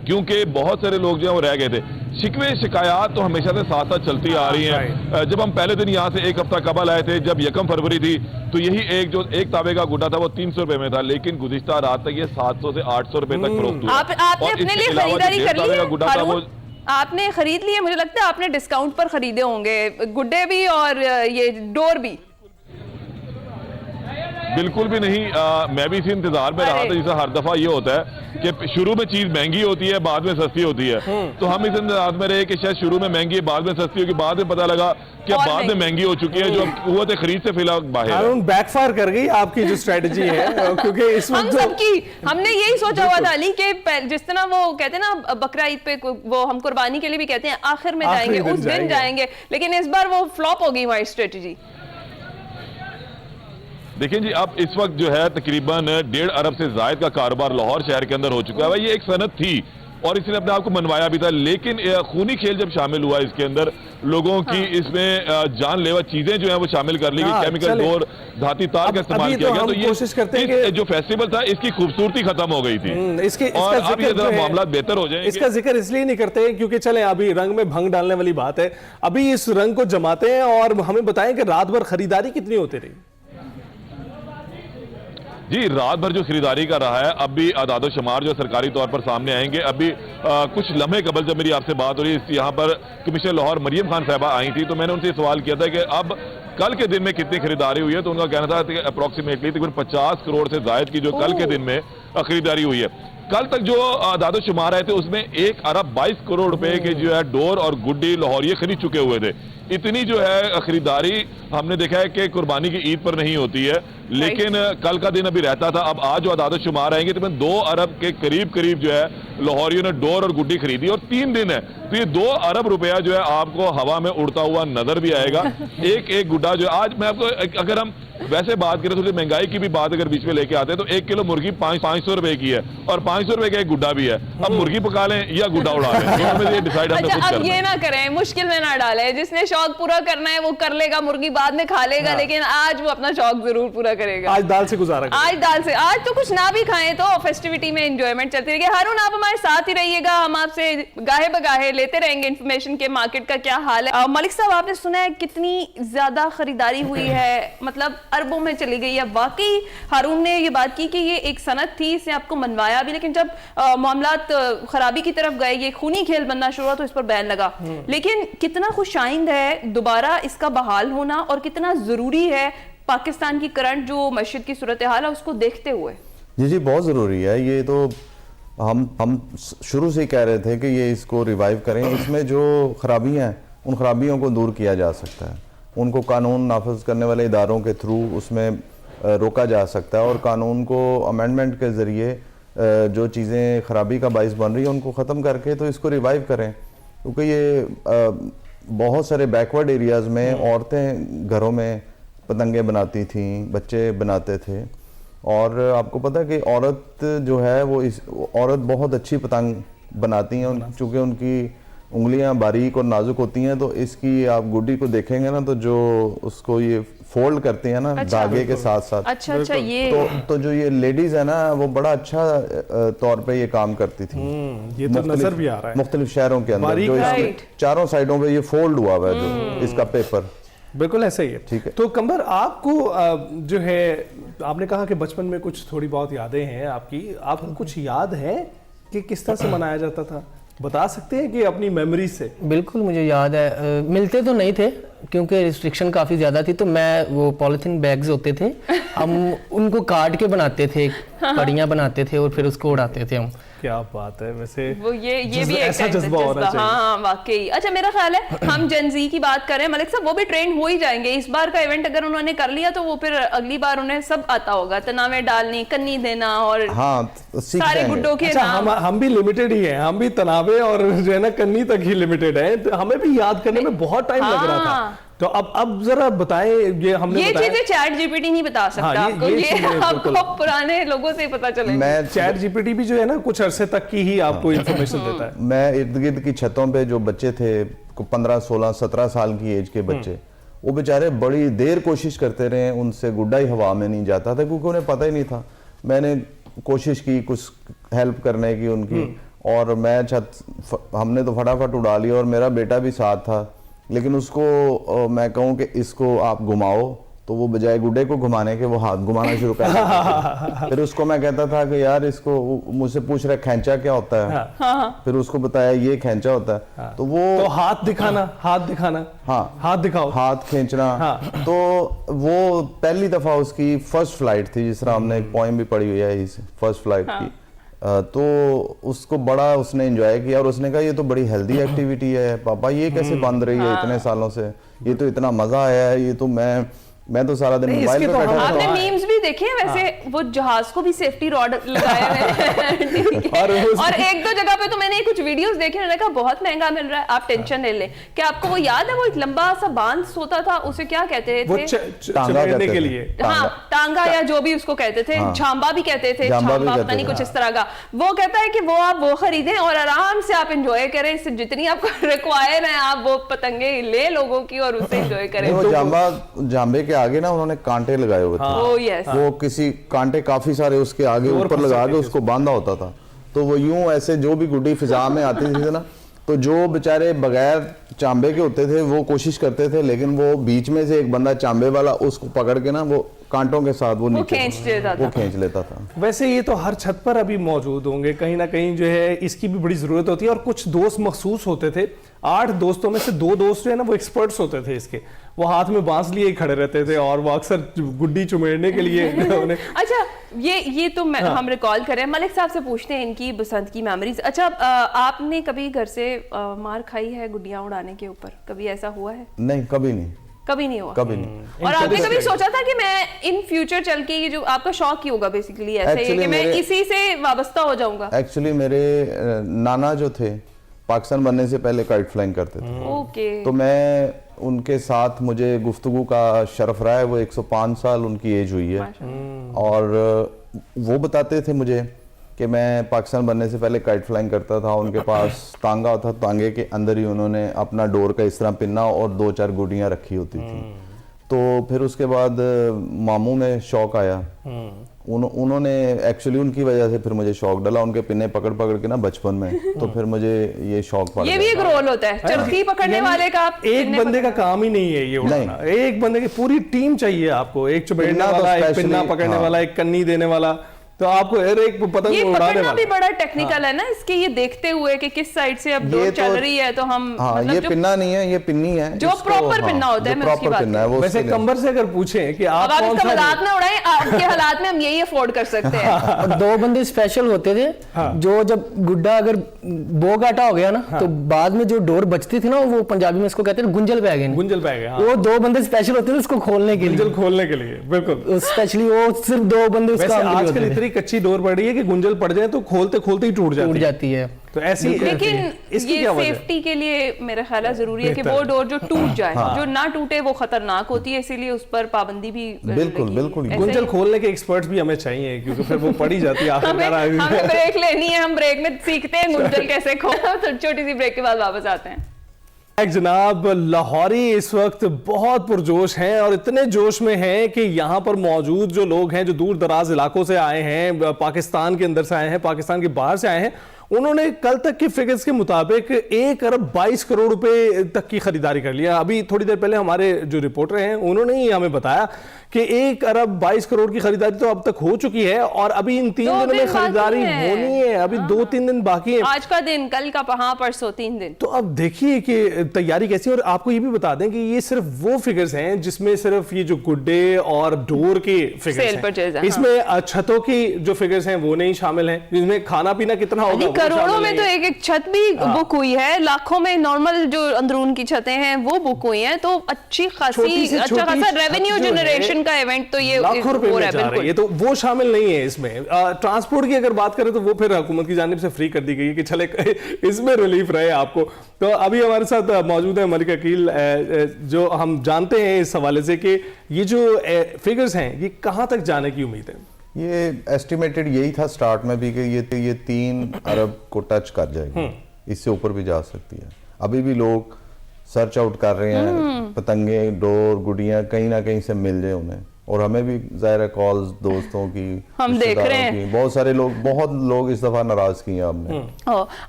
[SPEAKER 6] क्योंकि बहुत सारे लोग जो है वो रह गए थे। शिकवे शिकायत तो हमेशा से साथ साथ चलती आ रही हैं। जब हम पहले दिन यहाँ से एक हफ्ता कबल आए थे, जब 1 फरवरी थी, तो यही एक ताबे का गुड्डा था वो 300 रुपए में था, लेकिन गुज़िश्ता रात तक ये 700 से 800 रुपए तक फरोख्त हुआ।
[SPEAKER 2] आपने अपने लिए खरीदारी कर ली है?
[SPEAKER 6] गुड्डा था वो
[SPEAKER 2] आपने खरीद लिए? मुझे लगता है आपने डिस्काउंट पर खरीदे होंगे, गुड्डे भी और ये डोर भी।
[SPEAKER 6] बिल्कुल भी नहीं। मैं भी इसी इंतजार में रहा था, जैसा हर दफा ये होता है कि शुरू में चीज महंगी होती है, बाद में सस्ती होती है। तो हम इस इंतजार में रहे कि शायद शुरू में महंगी है, बाद में सस्ती होगी। बाद में पता लगा कि अब बाद में महंगी हो चुकी है, जो कुव्वत खरीद से फिलहाल बाहर है।
[SPEAKER 1] बैकफायर कर गई आपकी जो स्ट्रेटजी है, क्योंकि इस
[SPEAKER 2] हम सबकी हमने यही सोचा हुआ था अली कि जिस तरह वो कहते हैं ना बकरा ईद पे, वो हम कुर्बानी के लिए भी कहते हैं आखिर में जाएंगे, उस दिन जाएंगे, लेकिन इस बार वो फ्लॉप हो गई हमारी स्ट्रेटजी।
[SPEAKER 6] देखिए जी, अब इस वक्त जो है तकरीबन 1.5 अरब से जायद का कारोबार लाहौर शहर के अंदर हो चुका है। भाई ये एक सनत थी और इसने अपने आप को मनवाया भी था, लेकिन खूनी खेल जब शामिल हुआ इसके अंदर लोगों की इसमें जानलेवा चीजें जो है वो शामिल कर ली गई, केमिकल डोर, धाती तार का इस्तेमाल किया गया, तो ये
[SPEAKER 1] कोशिश करते हैं कि
[SPEAKER 6] जो फेस्टिवल था इसकी खूबसूरती खत्म हो गई थी। और
[SPEAKER 1] इसका
[SPEAKER 6] अब ये जरा मामला बेहतर हो जाएंगे।
[SPEAKER 1] इसका जिक्र इसलिए नहीं करते क्योंकि चले अभी रंग में भंग डालने वाली बात है, अभी इस रंग को जमाते हैं और हमें बताएं कि रात भर खरीदारी कितनी होती रही।
[SPEAKER 6] जी, रात भर जो खरीदारी का रहा है, अब भी आदादो शुमार जो सरकारी तौर पर सामने आएंगे। अभी कुछ लम्हे कबल जब मेरी आपसे बात हो रही है, यहाँ पर कमिश्नर लाहौर मरियम खान साहबा आई थी, तो मैंने उनसे सवाल किया था कि अब कल के दिन में कितनी खरीदारी हुई है, तो उनका कहना था कि अप्रॉक्सीमेटली तकरीबन 50 करोड़ से जायद की जो कल के दिन में खरीदारी हुई है। कल तक जो आदादो शुमार आए थे उसमें 1 अरब 22 करोड़ रुपए के जो है डोर और गुड्डी लाहौरिये खरीद चुके हुए थे। इतनी जो है खरीदारी हमने देखा है कि कुर्बानी की ईद पर नहीं होती है, लेकिन कल का दिन अभी रहता था। अब आज जो आदादो शुमार आएंगे तो 2 अरब के करीब जो है लाहौरियों ने डोर और गुड्डी खरीदी, और 3 दिन है तो ये 2 अरब रुपया जो है आपको हवा में उड़ता हुआ नजर भी आएगा। एक गुड्डा जो आज मैं आपको, अगर हम वैसे बात करें थोड़ी महंगाई की भी बात अगर बीच में लेके आते हैं, तो 1 किलो मुर्गी 500 रुपए की है और 500 रुपए का एक गुड्डा भी है। अब मुर्गी पका लें या गुड्डा उड़ा लें, तो ये डिसाइड हमने खुद
[SPEAKER 2] अब
[SPEAKER 6] करना
[SPEAKER 2] ये
[SPEAKER 6] है।
[SPEAKER 2] ना करें, मुश्किल में ना डालें। जिसने शौक पूरा करना है वो कर लेगा, मुर्गी बाद में खा लेगा, लेकिन आज वो अपना शौक जरूर पूरा करेगा।
[SPEAKER 1] आज दाल से गुजारा करें।
[SPEAKER 2] आज तो कुछ ना भी खाएं तो फेस्टिविटी में एंजॉयमेंट चलती रहेगी। हारून, आप हमारे साथ ही रहिएगा, हम आपसे गाहे बगाहे लेते रहेंगे इन्फॉर्मेशन के मार्केट का क्या हाल है। मलिक साहब, आपने सुना है कितनी ज्यादा खरीदारी हुई है, मतलब अरबों में चली गई है। वाकई हारून ने ये बात की कि ये एक सनत थी, इसे आपको मनवाया भी, लेकिन जब मामलात खराबी की तरफ गए, ये खूनी खेल बनना शुरू हुआ, तो इस पर बैन लगा। लेकिन कितना खुशाइंद है दोबारा इसका बहाल होना, और कितना जरूरी है पाकिस्तान की करंट जो मस्जिद की सूरत हाल है उसको देखते हुए।
[SPEAKER 4] जी बहुत ज़रूरी है। ये तो हम शुरू से ही कह रहे थे कि ये इसको रिवाइव करें। इसमें जो खराबियाँ हैं उन खराबियों को दूर किया जा सकता है, उनको कानून नाफिज करने वाले इदारों के थ्रू उसमें रोका जा सकता है, और कानून को अमेंडमेंट के ज़रिए जो चीज़ें खराबी का बाइस बन रही है उनको ख़त्म करके तो इसको रिवाइव करें। क्योंकि ये बहुत सारे बैकवर्ड एरियाज़ में औरतें घरों में पतंगे बनाती थीं, बच्चे बनाते थे, और आपको पता है कि औरत जो है वो औरत बहुत अच्छी पतंग बनाती हैं, चूँकि उनकी उंगलियां बारीक और नाजुक होती हैं। तो इसकी आप गुड्डी को देखेंगे ना, तो जो उसको ये फोल्ड करते हैं ना, धागे के साथ साथ,
[SPEAKER 2] अच्छा ये
[SPEAKER 4] तो जो ये लेडीज है ना वो बड़ा अच्छा तौर पे ये काम करती थी।
[SPEAKER 1] ये तो नजर भी आ रहा है
[SPEAKER 4] मुख्तलिफ शहरों के अंदर, जो इसके चारों साइडों पे ये फोल्ड हुआ हुआ है जो इसका पेपर,
[SPEAKER 1] बिल्कुल ऐसा ही है।
[SPEAKER 4] ठीक है।
[SPEAKER 1] तो कंबर, आपको जो है, आपने कहा कि बचपन में कुछ थोड़ी बहुत यादें हैं आपको कुछ याद है कि किस तरह से मनाया जाता था? बता सकते हैं कि अपनी मेमोरी से?
[SPEAKER 5] बिल्कुल मुझे याद है। मिलते तो नहीं थे क्योंकि रिस्ट्रिक्शन काफ़ी ज़्यादा थी, तो मैं वो पॉलीथीन बैग्स होते थे, हम उनको काट के बनाते थे, कड़ियाँ बनाते थे और फिर उसको उड़ाते थे हम।
[SPEAKER 1] क्या बात है। वैसे
[SPEAKER 2] वो ये भी
[SPEAKER 1] ऐसा जज्बा होना चाहिए।
[SPEAKER 2] हाँ वाकई। अच्छा, मेरा ख्याल है हम जेनजी की बात करें मलिक साहब, वो भी ट्रेंड हो ही जाएंगे। इस बार का इवेंट अगर उन्होंने कर लिया तो वो फिर अगली बार उन्हें सब आता होगा, तनावे डालनी, कन्नी देना, और
[SPEAKER 4] हाँ
[SPEAKER 2] सारे गुड्डों के
[SPEAKER 1] अच्छा,
[SPEAKER 2] नाम।
[SPEAKER 1] हम भी लिमिटेड ही हैं, हम भी तनावे और जो है ना कन्नी तक ही लिमिटेड है, तो हमें भी याद करने में बहुत टाइम लग रहा था। तो अब जरा बताएं, ये हमने
[SPEAKER 2] ये चीजें चैट जीपीटी नहीं बता सकता। आपको ये आपको पुराने लोगों से पता चलेगा।
[SPEAKER 4] मैं
[SPEAKER 1] चैट जीपीटी भी जो है ना कुछ अरसे तक की ही आपको इंफॉर्मेशन देता है।
[SPEAKER 4] मैं इर्द गिर्द की छतों पे जो बच्चे थे 15, 16, 17 साल की एज के बच्चे, वो बेचारे बड़ी देर कोशिश करते रहे, उनसे गुड्डा ही हवा में नहीं जाता था क्योंकि उन्हें पता ही नहीं था। मैंने कोशिश की कुछ हेल्प करने की उनकी, और मैं हमने तो फटाफट उड़ा लिया, और मेरा बेटा भी साथ था। लेकिन उसको मैं कहूँ कि इसको आप घुमाओ, तो वो बजाय गुड्डे को घुमाने के वो हाथ घुमाना शुरू कर देता। फिर उसको मैं कहता था कि यार इसको, मुझसे पूछ रहा है खैंचा क्या होता है।
[SPEAKER 2] हाँ।
[SPEAKER 4] फिर उसको बताया ये खैंचा होता है।
[SPEAKER 1] हाँ।
[SPEAKER 4] तो वो
[SPEAKER 1] तो हाथ दिखाना
[SPEAKER 4] हाँ,
[SPEAKER 1] हाथ दिखाओ,
[SPEAKER 4] हाथ खींचना।
[SPEAKER 1] हाँ।
[SPEAKER 4] तो वो पहली दफा उसकी फर्स्ट फ्लाइट थी, जिस तरह हमने एक पोएम भी पढ़ी हुई है इस फर्स्ट फ्लाइट की। तो उसको बड़ा उसने एंजॉय किया, और उसने कहा ये तो बड़ी हेल्दी एक्टिविटी है पापा, ये कैसे बंद रही है इतने सालों से, ये तो इतना मजा आया है, ये तो मैं तो सारा दिन मोबाइल पे बैठा
[SPEAKER 2] आपने
[SPEAKER 4] था।
[SPEAKER 2] मीम्स भी देखे हैं वैसे वो जहाज को भी सेफ्टी रॉड लगाए हुए हैं और एक दो जगह पे तो मैंने कुछ वीडियोस देखे, मैंने कहा बहुत महंगा मिल रहा है, आप टेंशन ले लें। क्या आपको वो याद है वो एक लंबा सा बांध होता था, उसे क्या कहते थे?
[SPEAKER 1] चमेड़ने के लिए,
[SPEAKER 2] हाँ टांगा या जो भी उसको कहते थे, झांबा भी कहते थे, झांबा पता नहीं कुछ इस तरह का। वो कहता है कि वो आप वो खरीदें और आराम से आप एंजॉय करें, इससे जितनी आपको रिक्वायर है आप वो पतंगे ले लोगों की और उससे एंजॉय करें।
[SPEAKER 4] वो जांबे के आगे ना उन्होंने कांटे लगाए हुए थे, वो किसी कांटे काफी सारे उसके आगे ऊपर लगा के उसको बांधा होता था, तो वो यूं ऐसे जो भी गुड्डी फिजा में आती थी ना, तो जो बेचारे बगैर चांबे के होते थे वो कोशिश करते थे, लेकिन वो बीच में से एक बंदा चांबे वाला उसको पकड़ के ना वो कांटों के साथ वो खींच लेता था।
[SPEAKER 1] वैसे ये तो हर छत पर अभी मौजूद होंगे, कहीं ना कहीं जो है इसकी भी बड़ी जरूरत होती है। और कुछ दोस्त मखसूस होते थे, 8 दोस्तों में से 2 दोस्त जो है ना वो एक्सपर्ट्स होते थे इसके, वो हाथ में बांस लिए खड़े रहते थे और वो अक्सर गुड्डी चुमेड़ने के लिए उन्हें
[SPEAKER 2] अच्छा ये तो हम रिकॉल करें, मलिक साहब से पूछते हैं इनकी बसंत की मेमोरीज। अच्छा आपने कभी घर से मार खाई है गुड्डियां उड़ाने के ऊपर, कभी ऐसा हुआ है?
[SPEAKER 4] नहीं, कभी नहीं,
[SPEAKER 2] कभी नहीं हुआ,
[SPEAKER 4] कभी नहीं।
[SPEAKER 2] और आपने कभी सोचा था कि मैं इन फ्यूचर चल के ये जो आपका शौक ही होगा बेसिकली ऐसे ही कि मैं इसी से वाबस्ता हो जाऊंगा?
[SPEAKER 4] एक्चुअली मेरे नाना जो थे पाकिस्तान बनने से पहले काइट फ्लाइंग करते थे,
[SPEAKER 2] ओके,
[SPEAKER 4] तो मैं उनके साथ मुझे गुफ्तगू का शरफ रहा है। वो 105 साल उनकी एज हुई है और वो बताते थे मुझे कि मैं पाकिस्तान बनने से पहले काइट फ्लाइंग करता था। उनके पास तांगा था, तांगे के अंदर ही उन्होंने अपना डोर का इस तरह पिन्ना और 2-4 गुडियां रखी होती थी। तो फिर उसके बाद मामू में शौक आया, उन्होंने एक्चुअली उनकी वजह से फिर मुझे शौक डाला, उनके पिन्ने पकड़ पकड़ के ना बचपन में, तो फिर मुझे ये शौक पड़ गया।
[SPEAKER 2] ये भी एक रोल होता है चरखी पकड़ने वाले का,
[SPEAKER 1] एक बंदे का काम ही नहीं है ये उड़ाना, एक बंदे की पूरी टीम चाहिए आपको, एक चुमेड़ने वाला, एक पिन्ना पकड़ने वाला, एक कन्नी देने वाला, तो आपको एक पतंग
[SPEAKER 2] ये
[SPEAKER 1] उड़ाने
[SPEAKER 2] पकड़ना
[SPEAKER 1] वाला
[SPEAKER 2] भी बड़ा टेक्निकल है ना इसके, ये देखते हुए कि किस साइड से अब डोर चल रही है, तो हम
[SPEAKER 4] मतलब ये पिन्ना नहीं है, ये पिन्नी है,
[SPEAKER 2] जो प्रॉपर पिन्ना होता है, मैं उसकी बात कर रही हूं।
[SPEAKER 1] वैसे कंबर से अगर पूछें कि आप
[SPEAKER 2] कौन सा मजाक ना उड़ाएं, आपके हालात में हम यही अफोर्ड कर सकते हैं।
[SPEAKER 5] और 2 बंदे स्पेशल होते थे जो जब गुड्डा अगर बो काटा हो गया ना, तो बाद में जो डोर बचती थी ना, वो पंजाबी में इसको कहते हैं गुंजल पै गए,
[SPEAKER 1] गुंजल पै गए,
[SPEAKER 5] वो 2 बंदे स्पेशल होते थे उसको खोलने के लिए,
[SPEAKER 1] गुंजल खोलने के लिए, बिल्कुल
[SPEAKER 5] स्पेशली वो सिर्फ 2 बंदे उसका काम
[SPEAKER 1] आजकल
[SPEAKER 5] होते थे।
[SPEAKER 1] इतनी कच्ची डोर पड़ी है कि गुंजल पड़ जाए तो खोलते खोलते ही टूट जाती है। तो ऐसी
[SPEAKER 2] लेकिन
[SPEAKER 1] इसकी
[SPEAKER 2] ये
[SPEAKER 1] क्या वजह है?
[SPEAKER 2] सेफ्टी के लिए मेरा ख्याल है जरूरी है कि वो डोर जो टूट जाए, जो ना टूटे वो खतरनाक होती है, इसीलिए उस पर पाबंदी भी
[SPEAKER 4] बिल्कुल बिल्कुल।
[SPEAKER 1] गुंजल खोलने के एक्सपर्ट्स भी हमें चाहिए, क्योंकि फिर वो पड़ी जाती है आखिरकार।
[SPEAKER 2] हमें ब्रेक लेनी है, हम ब्रेक में सीखते हैं गुंजल कैसे खोलना, तो छोटी सी ब्रेक के बाद वापस आते हैं।
[SPEAKER 1] जनाब लाहौरी इस वक्त बहुत पुरजोश हैं और इतने जोश में हैं कि यहाँ पर मौजूद जो लोग हैं, जो दूर दराज इलाकों से आए हैं, पाकिस्तान के अंदर से आए हैं, पाकिस्तान के बाहर से आए हैं, उन्होंने कल तक के फिगर्स के मुताबिक 1 अरब 22 करोड़ रुपए तक की खरीदारी कर लिया। अभी थोड़ी देर पहले हमारे जो रिपोर्टर हैं उन्होंने ही हमें बताया कि 1 अरब 22 करोड़ की खरीदारी तो अब तक हो चुकी है और अभी इन 3 दिनों में खरीदारी होनी है, अभी 2-3 दिन बाकी है।
[SPEAKER 2] आज का दिन, कल का परसों 3 दिन।
[SPEAKER 1] तो अब देखिए कि तैयारी कैसी है। और आपको ये भी बता दें कि ये सिर्फ वो फिगर्स हैं जिसमें सिर्फ ये जो गुड्डे और डोर के फिगर्स हैं, इसमें छतों की जो फिगर्स हैं वो नहीं शामिल हैं, जिसमें खाना पीना कितना होगा,
[SPEAKER 2] करोड़ों में तो एक छत भी बुक हुई है, लाखों में नॉर्मल जो अंदरून की छतें हैं वो बुक हुई हैं, तो अच्छी खासी अच्छा खासा रेवेन्यू जनरेशन का इवेंट तो ये
[SPEAKER 1] लाखों रुपए में जा रही है, तो वो शामिल नहीं है इसमें। ट्रांसपोर्ट की अगर बात करें तो वो फिर हुकूमत की जानिब से फ्री कर दी गई है कि चले इसमें रिलीफ रहे आपको। तो अभी हमारे साथ मौजूद है मलिक अकील, जो हम जानते हैं इस हवाले से कि ये जो फिगर्स हैं ये कहां तक जाने की उम्मीद है।
[SPEAKER 4] ये एस्टिमेटेड यही था स्टार्ट में भी कि ये 3 अरब को टच कर जाएगी, इससे ऊपर भी जा सकती है। अभी भी लोग सर्च आउट कर रहे हैं, पतंगे, डोर, गुड़ियां कहीं ना कहीं से मिल जाए उन्हें, और हमें भी ज़ाहिर है कॉल्स दोस्तों की,
[SPEAKER 2] हम देख रहे हैं
[SPEAKER 4] बहुत सारे लोग, बहुत लोग इस दफा नाराज किए हमने।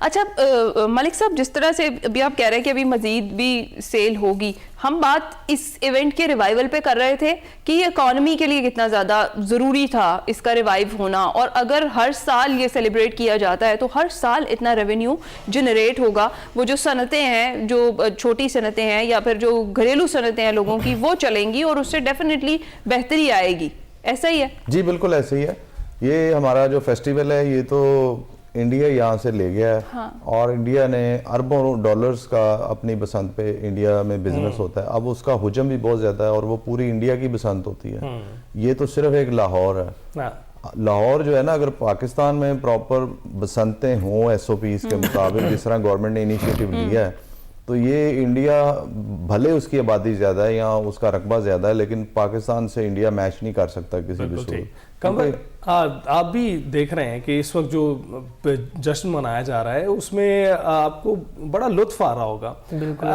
[SPEAKER 2] अच्छा मलिक साहब, जिस तरह से अभी आप कह रहे हैं कि अभी मजीद भी सेल होगी, हम बात इस इवेंट के रिवाइवल पे कर रहे थे कि ये इकॉनमी के लिए कितना ज़्यादा ज़रूरी था इसका रिवाइव होना, और अगर हर साल ये सेलिब्रेट किया जाता है तो हर साल इतना रेवेन्यू जनरेट होगा। वो जो सनतें हैं, जो छोटी सनतें हैं या फिर जो घरेलू सनतें हैं लोगों की, वो चलेंगी और उससे डेफिनेटली बेहतरी आएगी। ऐसा ही है?
[SPEAKER 4] जी बिल्कुल ऐसे ही है। ये हमारा जो फेस्टिवल है ये तो इंडिया यहाँ से ले गया है।
[SPEAKER 2] हाँ।
[SPEAKER 4] और इंडिया ने अरबों डॉलर्स का अपनी बसंत पे इंडिया में बिजनेस होता है। अब उसका हुजम भी बहुत ज्यादा है और वो पूरी इंडिया की बसंत होती है। ये तो सिर्फ एक लाहौर है।
[SPEAKER 1] हाँ।
[SPEAKER 4] लाहौर जो है ना, अगर पाकिस्तान में प्रॉपर बसंतें हों SOPs के मुताबिक, जिस तरह गवर्नमेंट ने इनिशिएटिव लिया है, तो ये इंडिया भले उसकी आबादी ज्यादा है या उसका रकबा ज्यादा है, लेकिन पाकिस्तान से इंडिया मैच नहीं कर सकता किसी भी सूरत।
[SPEAKER 1] कमर, आप भी देख रहे हैं कि इस वक्त जो जश्न मनाया जा रहा है उसमें आपको बड़ा लुत्फ आ रहा होगा,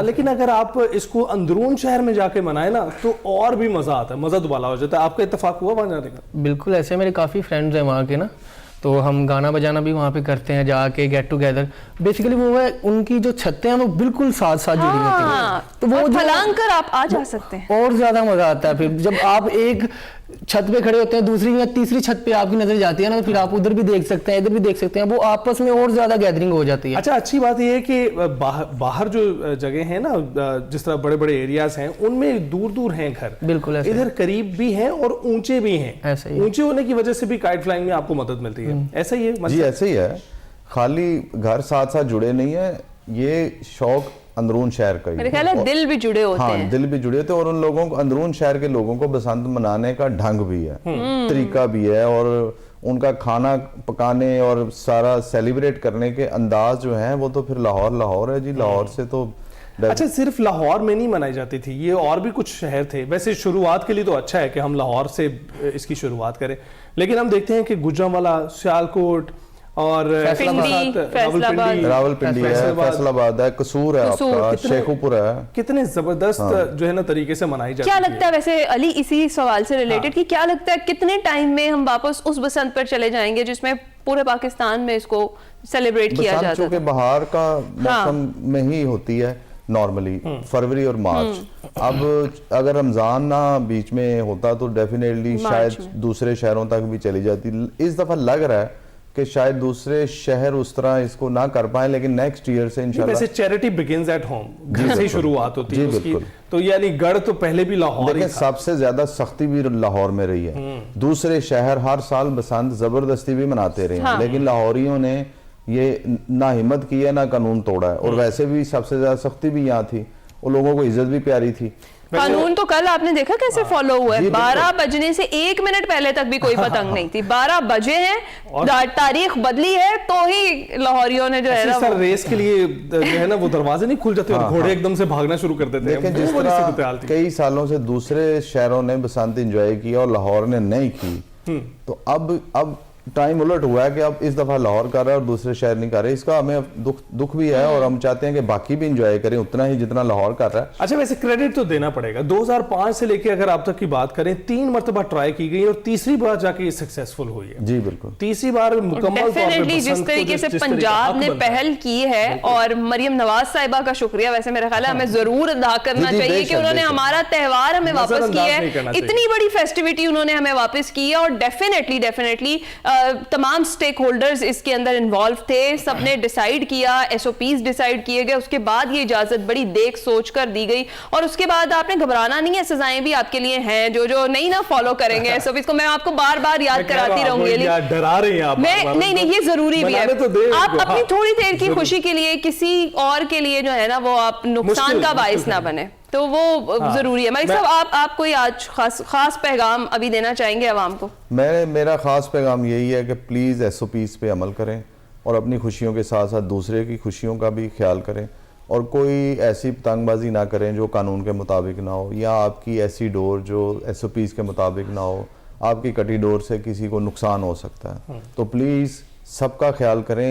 [SPEAKER 1] लेकिन अगर आप इसको अंदरून शहर में जाके मनाए ना तो और भी मजा आता है, मजा दुबाला हो जाता है। आपका इत्तेफाक हुआ वहां जाने का?
[SPEAKER 5] बिल्कुल, ऐसे मेरे काफ़ी फ्रेंड्स हैं वहाँ के ना, तो हम गाना बजाना भी वहाँ पे करते हैं जाके, गेट टुगेदर। बेसिकली वो है, उनकी जो छतें हैं वो बिल्कुल साथ साथ जुड़ी होती हैं, तो वो
[SPEAKER 2] फलांग कर आप आ जा सकते हैं।
[SPEAKER 5] और ज्यादा मजा आता है फिर जब आप एक छत पे खड़े होते हैं, दूसरी या तीसरी छत पे आपकी नजर जाती है ना, तो फिर आप उधर भी देख सकते हैं, इधर भी देख सकते हैं, वो आपस में और ज्यादा गैदरिंग हो जाती है।
[SPEAKER 1] अच्छा, अच्छी बात यह है कि बाहर जो जगह है ना, जिस तरह बड़े बड़े एरियाज हैं, उनमें दूर दूर हैं घर,
[SPEAKER 5] बिल्कुल ऐसे
[SPEAKER 1] इधर करीब भी हैं और ऊंचे भी हैं।
[SPEAKER 5] ऐसा ही है।
[SPEAKER 1] ऊंचे होने की वजह से भी काइट फ्लाइंग में आपको मदद मिलती है। ऐसा ही है
[SPEAKER 4] जी, ऐसे ही है। खाली घर साथ साथ जुड़े नहीं है, ये शौक अंदरून शहर का ही
[SPEAKER 2] मेरे ख्याल है दिल भी जुड़े होते
[SPEAKER 4] हाँ,
[SPEAKER 2] हैं।
[SPEAKER 4] दिल भी जुड़े होते हैं। और उन लोगों को, अंदरून शहर के लोगों को बसंत मनाने का ढंग भी है, तरीका भी है, और उनका खाना पकाने और सारा सेलिब्रेट करने के अंदाज जो है वो तो फिर लाहौर है जी। लाहौर से तो
[SPEAKER 1] अच्छा, सिर्फ लाहौर में नहीं मनाई जाती थी ये, और भी कुछ शहर थे। वैसे शुरुआत के लिए तो अच्छा है कि हम लाहौर से इसकी शुरुआत करें, लेकिन हम देखते हैं कि गुजरांवाला, सियालकोट और
[SPEAKER 4] रावलपिंडी है, फैसलाबाद है, कसूर है, आपका शेखुपुर है,
[SPEAKER 1] कितने जबरदस्त जो है ना तरीके से मनाई जाती
[SPEAKER 2] क्या
[SPEAKER 1] है।
[SPEAKER 2] लगता है वैसे अली, इसी सवाल से रिलेटेड, कि क्या लगता है कितने टाइम में हम वापस उस बसंत पर चले जाएंगे जिसमें पूरे पाकिस्तान में इसको सेलिब्रेट किया जाता है?
[SPEAKER 4] चूंकि बाहर का मौसम में ही होती है नॉर्मली, फरवरी और मार्च। अब अगर रमजान ना बीच में होता तो डेफिनेटली शायद दूसरे शहरों तक भी चली जाती। इस दफा लग रहा है कि शायद दूसरे शहर उस तरह इसको ना कर पाए, लेकिन नेक्स्ट ईयर से इंशाल्लाह।
[SPEAKER 1] वैसे चैरिटी बिगिंस एट होम, घर से ही शुरुआत होती है उसकी, तो यानी गढ़ तो पहले भी लाहौर ही था।
[SPEAKER 4] सबसे ज्यादा सख्ती भी लाहौर में रही है। दूसरे शहर हर साल बसंत जबरदस्ती भी मनाते रहे हैं, लेकिन लाहौरियों ने ये ना हिम्मत की है ना कानून तोड़ा है। और वैसे भी सबसे ज्यादा सख्ती भी यहाँ थी, और लोगों को इज्जत भी प्यारी थी।
[SPEAKER 2] कानून तो कल आपने देखा कैसे फॉलो हुआ है। 12 बजने से 1 मिनट पहले तक भी कोई पतंग नहीं थी। 12 बजे हैं, तारीख बदली है तो ही लाहौरियों ने जो है ना,
[SPEAKER 1] रेस के लिए जो है ना वो दरवाजे नहीं खुल जाते और घोड़े एकदम से भागना शुरू कर देते हैं।
[SPEAKER 4] लेकिन जिस तरह कई सालों से दूसरे शहरों ने बसंत एंजॉय किया और लाहौर ने नहीं की, तो अब टाइम उलट हुआ है कि अब इस दफा लाहौर कर रहा है और दूसरे शहर नहीं कर रहे। इसका हमें दुख भी है, और हम चाहते हैं कि बाकी भी एंजॉय करें उतना ही जितना लाहौर कर रहा है।
[SPEAKER 1] अच्छा, वैसे क्रेडिट तो देना पड़ेगा, 2005 से लेके अगर आप तक की बात करें 3 मरतबा ट्राई की गई और तीसरी बार जाके ये सक्सेसफुल हुई है।
[SPEAKER 4] जी बिल्कुल,
[SPEAKER 1] तीसरी बार मुकम्मल तौर पे
[SPEAKER 2] डेफिनेटली जिस तरीके से पंजाब ने पहल की है, और मरियम नवाज साहिबा का शुक्रिया वैसे मेरे ख्याल है हमें जरूर अदा करना चाहिए कि उन्होंने हमारा त्यौहार हमें वापस किया है, इतनी बड़ी फेस्टिविटी उन्होंने हमें वापस की है। और डेफिनेटली तमाम स्टेक होल्डर्स इसके अंदर इन्वॉल्व थे, सबने डिसाइड किया, SOPs डिसाइड किए गए, उसके बाद ये इजाजत बड़ी देख सोच कर दी गई। और उसके बाद आपने घबराना नहीं है, सजाएं भी आपके लिए हैं, जो नहीं ना फॉलो करेंगे SOPs को, मैं आपको बार बार याद कराती रहूंगी।
[SPEAKER 1] डरा रही हैं आप?
[SPEAKER 2] नहीं, ये जरूरी भी है। आप अपनी थोड़ी देर की खुशी के लिए किसी और के लिए जो है ना वो आप नुकसान का बाइस ना बने, तो वो जरूरी है। मलिक साहब, आप कोई आज खास पैगाम अभी देना चाहेंगे अवाम को?
[SPEAKER 4] मेरा खास पैगाम यही है कि प्लीज SOPs पे अमल करें और अपनी खुशियों के साथ साथ दूसरे की खुशियों का भी ख्याल करें, और कोई ऐसी पतंगबाजी ना करें जो कानून के मुताबिक ना हो, या आपकी ऐसी डोर जो SOPs के मुताबिक ना हो। आपकी कटी डोर से किसी को नुकसान हो सकता है, तो प्लीज सबका ख्याल करें।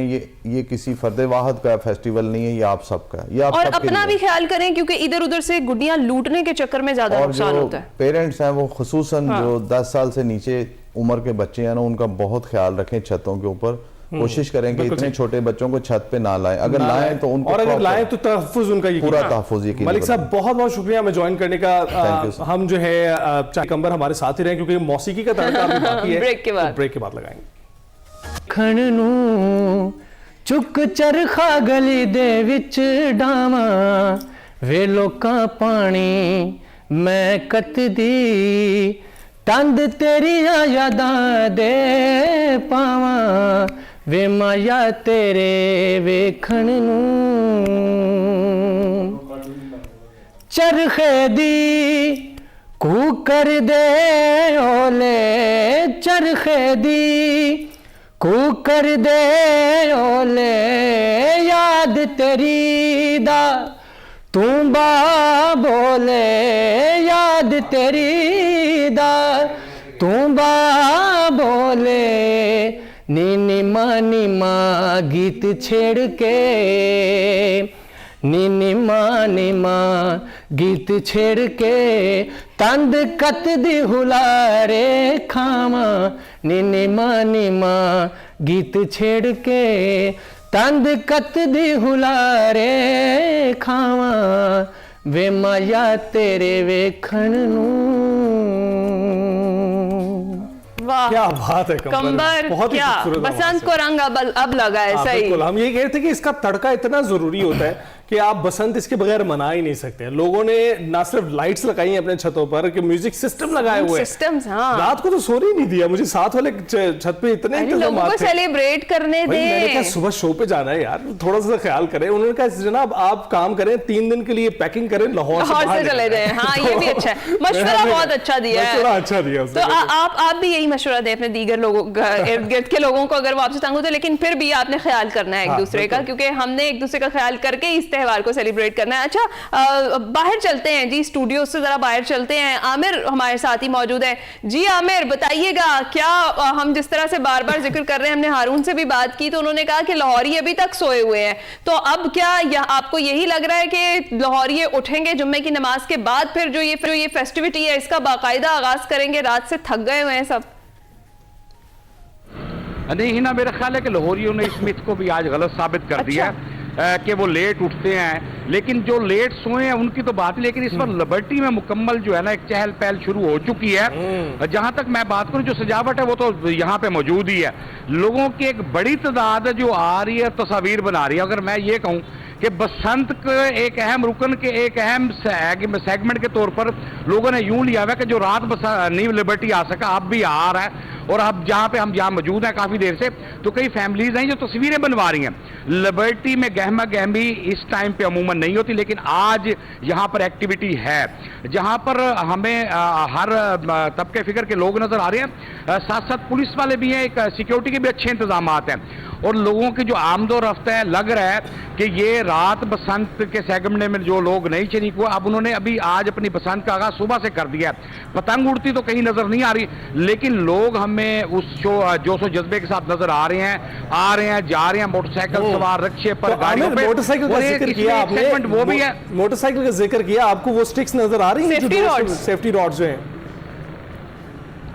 [SPEAKER 4] ये किसी फर्द वाहद का फेस्टिवल नहीं है, ये आप सबका है, ये आप
[SPEAKER 2] और अपना भी ख्याल करें, क्योंकि इधर उधर से गुड्डियां लूटने के चक्कर में ज्यादा नुकसान होता है।
[SPEAKER 4] पेरेंट्स हैं वो खुसूसन जो 10 साल से नीचे उम्र के बच्चे हैं ना, उनका बहुत ख्याल रखें छतों के ऊपर। कोशिश करें कि इतने छोटे बच्चों को छत पे ना लाएं, अगर लाएं तो उनको,
[SPEAKER 1] और अगर लाएं तो तहफ्फुज़ उनका
[SPEAKER 4] पूरा तहफ्फुज़ यकीनी।
[SPEAKER 1] मलिक साहब, बहुत बहुत शुक्रिया हमें ज्वाइन करने का। हम जो है चाहे कंबर हमारे साथ ही रहे, क्योंकि मौसीकी का तड़का अभी बाकी है। ब्रेक के बाद लगाएंगे।
[SPEAKER 5] खणनू चुक चरखा गली दे विच डावा, वे लोकां पानी मैं कतदी, तंद तेरियां यादां दे पावां, ਵੇ ਮਾਇਆ ਤੇਰੇ ਵੇਖਣ ਨੂੰ ਚਰਖੇ ਦੀ ਕੂਕਰ ਦੇ ਓਲੇ ਚਰਖੇ ਦੀ ਕੂਕਰ ਦੇ ਓਲੇ ਯਾਦ ਤੇਰੀ ਦਾ ਤੂੰ ਬਾ ਬੋਲੇ ਯਾਦ ਤੇਰੀ ਦਾ ਤੂੰ ਬਾ ਬੋਲੇ ਨੀ ਮਾਂ ਗੀਤ ਛੇੜ ਕੇ ਨੀ ਮਾਂ ਗੀਤ ਛੇੜ ਕੇ ਤੰਦ ਕਤ ਦੀ ਹੁਲਾਰੇ ਖਾਵਾਂ ਨੀ ਮਾਂ ਗੀਤ ਛੇੜ ਕੇ ਤੰਦ ਕਤ ਦੀ ਹੁਲਾਰੇ ਖਾਵਾਂ ਵੇ ਮਾਇਆ ਤੇਰੇ ਵੇਖਣ ਨੂੰ
[SPEAKER 2] वाह
[SPEAKER 1] क्या बात है
[SPEAKER 2] कंबर,
[SPEAKER 1] बहुत ही
[SPEAKER 2] क्या
[SPEAKER 1] खूबसूरत आवाज
[SPEAKER 2] बसंत
[SPEAKER 1] है।
[SPEAKER 2] को रंग अब लगा है। सही,
[SPEAKER 1] बिल्कुल, हम ये कह रहे थे कि इसका तड़का इतना जरूरी होता है कि आप बसंत इसके बगैर मना ही नहीं सकते। लोगों ने ना सिर्फ लाइट्स लगाई हैं अपने छतों पर कि म्यूजिक सिस्टम लगाए हुए हैं।
[SPEAKER 2] सिस्टम्स, हाँ।
[SPEAKER 1] रात को तो सोने ही नहीं दिया मुझे, साथ वाले छत पे इतने
[SPEAKER 2] लोगों को
[SPEAKER 1] इंतजामात थे।
[SPEAKER 2] सेलिब्रेट करने दे।
[SPEAKER 1] मैंने कहा सुबह शो पे जाना है यार, थोड़ा सा ख्याल करें। उन्होंने कहा जनाब आप काम करें, 3 दिन के लिए पैकिंग करें, लाहौर
[SPEAKER 2] से चले जाए। हाँ, ये भी अच्छा है, मशवरा बहुत अच्छा दिया है।
[SPEAKER 1] मशवरा अच्छा दिया उसने।
[SPEAKER 2] तो आप भी यही मशवरा दें अपने दीगर लोगों इर्द गिर्द के लोगों को, अगर वो आपसे तंग हो तो। लेकिन फिर भी आपने ख्याल करना है एक दूसरे का, क्योंकि हमने एक दूसरे का ख्याल करके इस त्यौहार को सेलिब्रेट करना है। अच्छा, बाहर चलते हैं जी, स्टूडियो से जरा बाहर चलते हैं। आमिर हमारे साथ ही मौजूद है। जी आमिर, बताइएगा क्या हम जिस तरह से बार बार जिक्र कर रहे हैं, हमने हारून से भी बात की तो उन्होंने कहा कि लाहौरी अभी तक सोए हुए हैं, तो अब क्या आपको यही लग रहा है कि लाहौरी उठेंगे जुम्मे की नमाज के बाद, फिर जो ये फेस्टिविटी है इसका बाकायदा आगाज करेंगे? रात से थक गए हुए हैं सब।
[SPEAKER 3] नहीं हिना, मेरा ख्याल है कि लाहौरियों ने इस मिथ को भी आज गलत साबित कर दिया कि वो लेट उठते हैं। लेकिन जो लेट सोए हैं उनकी तो बात, लेकिन इस बार लिबर्टी में मुकम्मल जो है ना एक चहल पहल शुरू हो चुकी है। जहां तक मैं बात करूं, जो सजावट है वो तो यहाँ पे मौजूद ही है। लोगों की एक बड़ी तादाद जो आ रही है, तस्वीर बना रही है। अगर मैं ये कहूं कि बसंत के एक अहम रुकन के एक अहम सेगमेंट के तौर पर लोगों ने यूं लिया हुआ कि जो रात न्यू लिबर्टी आ सका, अब भी आ रहा है। और अब जहां पे हम जहां मौजूद हैं काफी देर से, तो कई फैमिलीज हैं जो तस्वीरें बनवा रही हैं। लिबर्टी में गहमा गहमी इस टाइम पे अमूमन नहीं होती, लेकिन आज यहां पर एक्टिविटी है, जहां पर हमें हर तबके फिक्र के लोग नजर आ रहे हैं। साथ साथ पुलिस वाले भी हैं, एक सिक्योरिटी के भी अच्छे इंतजाम हैं। और लोगों की जो आमदो रफ्त है, लग रहा है कि ये रात बसंत के सेगमेंट में जो लोग नहीं शरीक हुए, अब उन्होंने अभी आज अपनी बसंत का आगाज सुबह से कर दिया है। पतंग उड़ती तो कहीं नजर नहीं आ रही, लेकिन लोग हमें उस जोश और जज्बे के साथ नजर आ रहे हैं, जा रहे हैं, मोटरसाइकिल सवार, रिक्शे पर, गाड़ियों पे।
[SPEAKER 1] मोटरसाइकिल का जिक्र किया आपने,
[SPEAKER 3] वो भी है,
[SPEAKER 1] मोटरसाइकिल का जिक्र किया, आपको वो स्टिक्स नजर आ रही हैं, सेफ्टी रॉड्स जो हैं?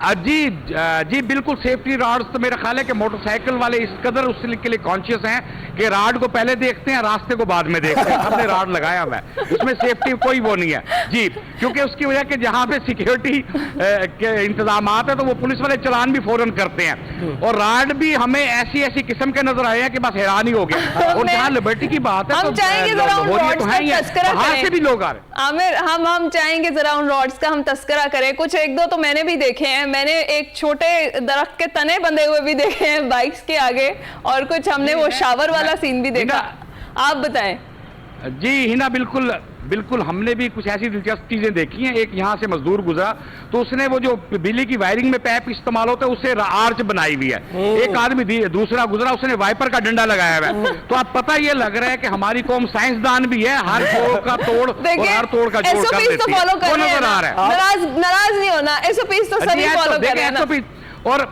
[SPEAKER 3] जी बिल्कुल, सेफ्टी रॉड्स तो मेरा ख्याल है कि मोटरसाइकिल वाले इस कदर उसके लिए कॉन्शियस हैं कि राड को पहले देखते हैं, रास्ते को बाद में देखते हैं। हमने राड लगाया हुआ है, उसमें सेफ्टी कोई वो नहीं है जी, क्योंकि उसकी वजह के जहां पे सिक्योरिटी के इंतजाम है तो वो पुलिस वाले चलान भी फौरन करते हैं। और राड भी हमें ऐसी किस्म के नजर आए हैं कि बस हैरान ही हो गया। और जहां लिबर्टी की बात है,
[SPEAKER 2] हम चाहेंगे जरा उन रॉड्स का तस्करा करें।
[SPEAKER 3] से भी लोग आ रहे हैं।
[SPEAKER 2] आमिर, हम चाहेंगे जरा उन रॉड्स का हम तस्करा करें। कुछ एक दो तो मैंने भी देखे हैं, मैंने एक छोटे दरख्त के तने बंधे हुए भी देखे हैं बाइक्स के आगे, और कुछ हमने वो शावर वाला सीन भी देखा। आप बताएं।
[SPEAKER 3] जी हिना, बिल्कुल हमने भी कुछ ऐसी दिलचस्प चीजें देखी हैं। एक यहाँ से मजदूर गुजरा तो उसने वो जो बिजली की वायरिंग में पैप इस्तेमाल होता है उससे आर्च बनाई हुई है। एक आदमी दूसरा गुजरा, उसने वाइपर का डंडा लगाया हुआ है। तो अब पता ये लग रहा है कि हमारी कौम साइंसदान भी है, हर तोड़ का तोड़ और हर तोड़ का जोड़ कर देती है। वो नजर आ रहा है।
[SPEAKER 2] नाराज नहीं होना, एसओपीज तो सभी फॉलो कर रहे हैं।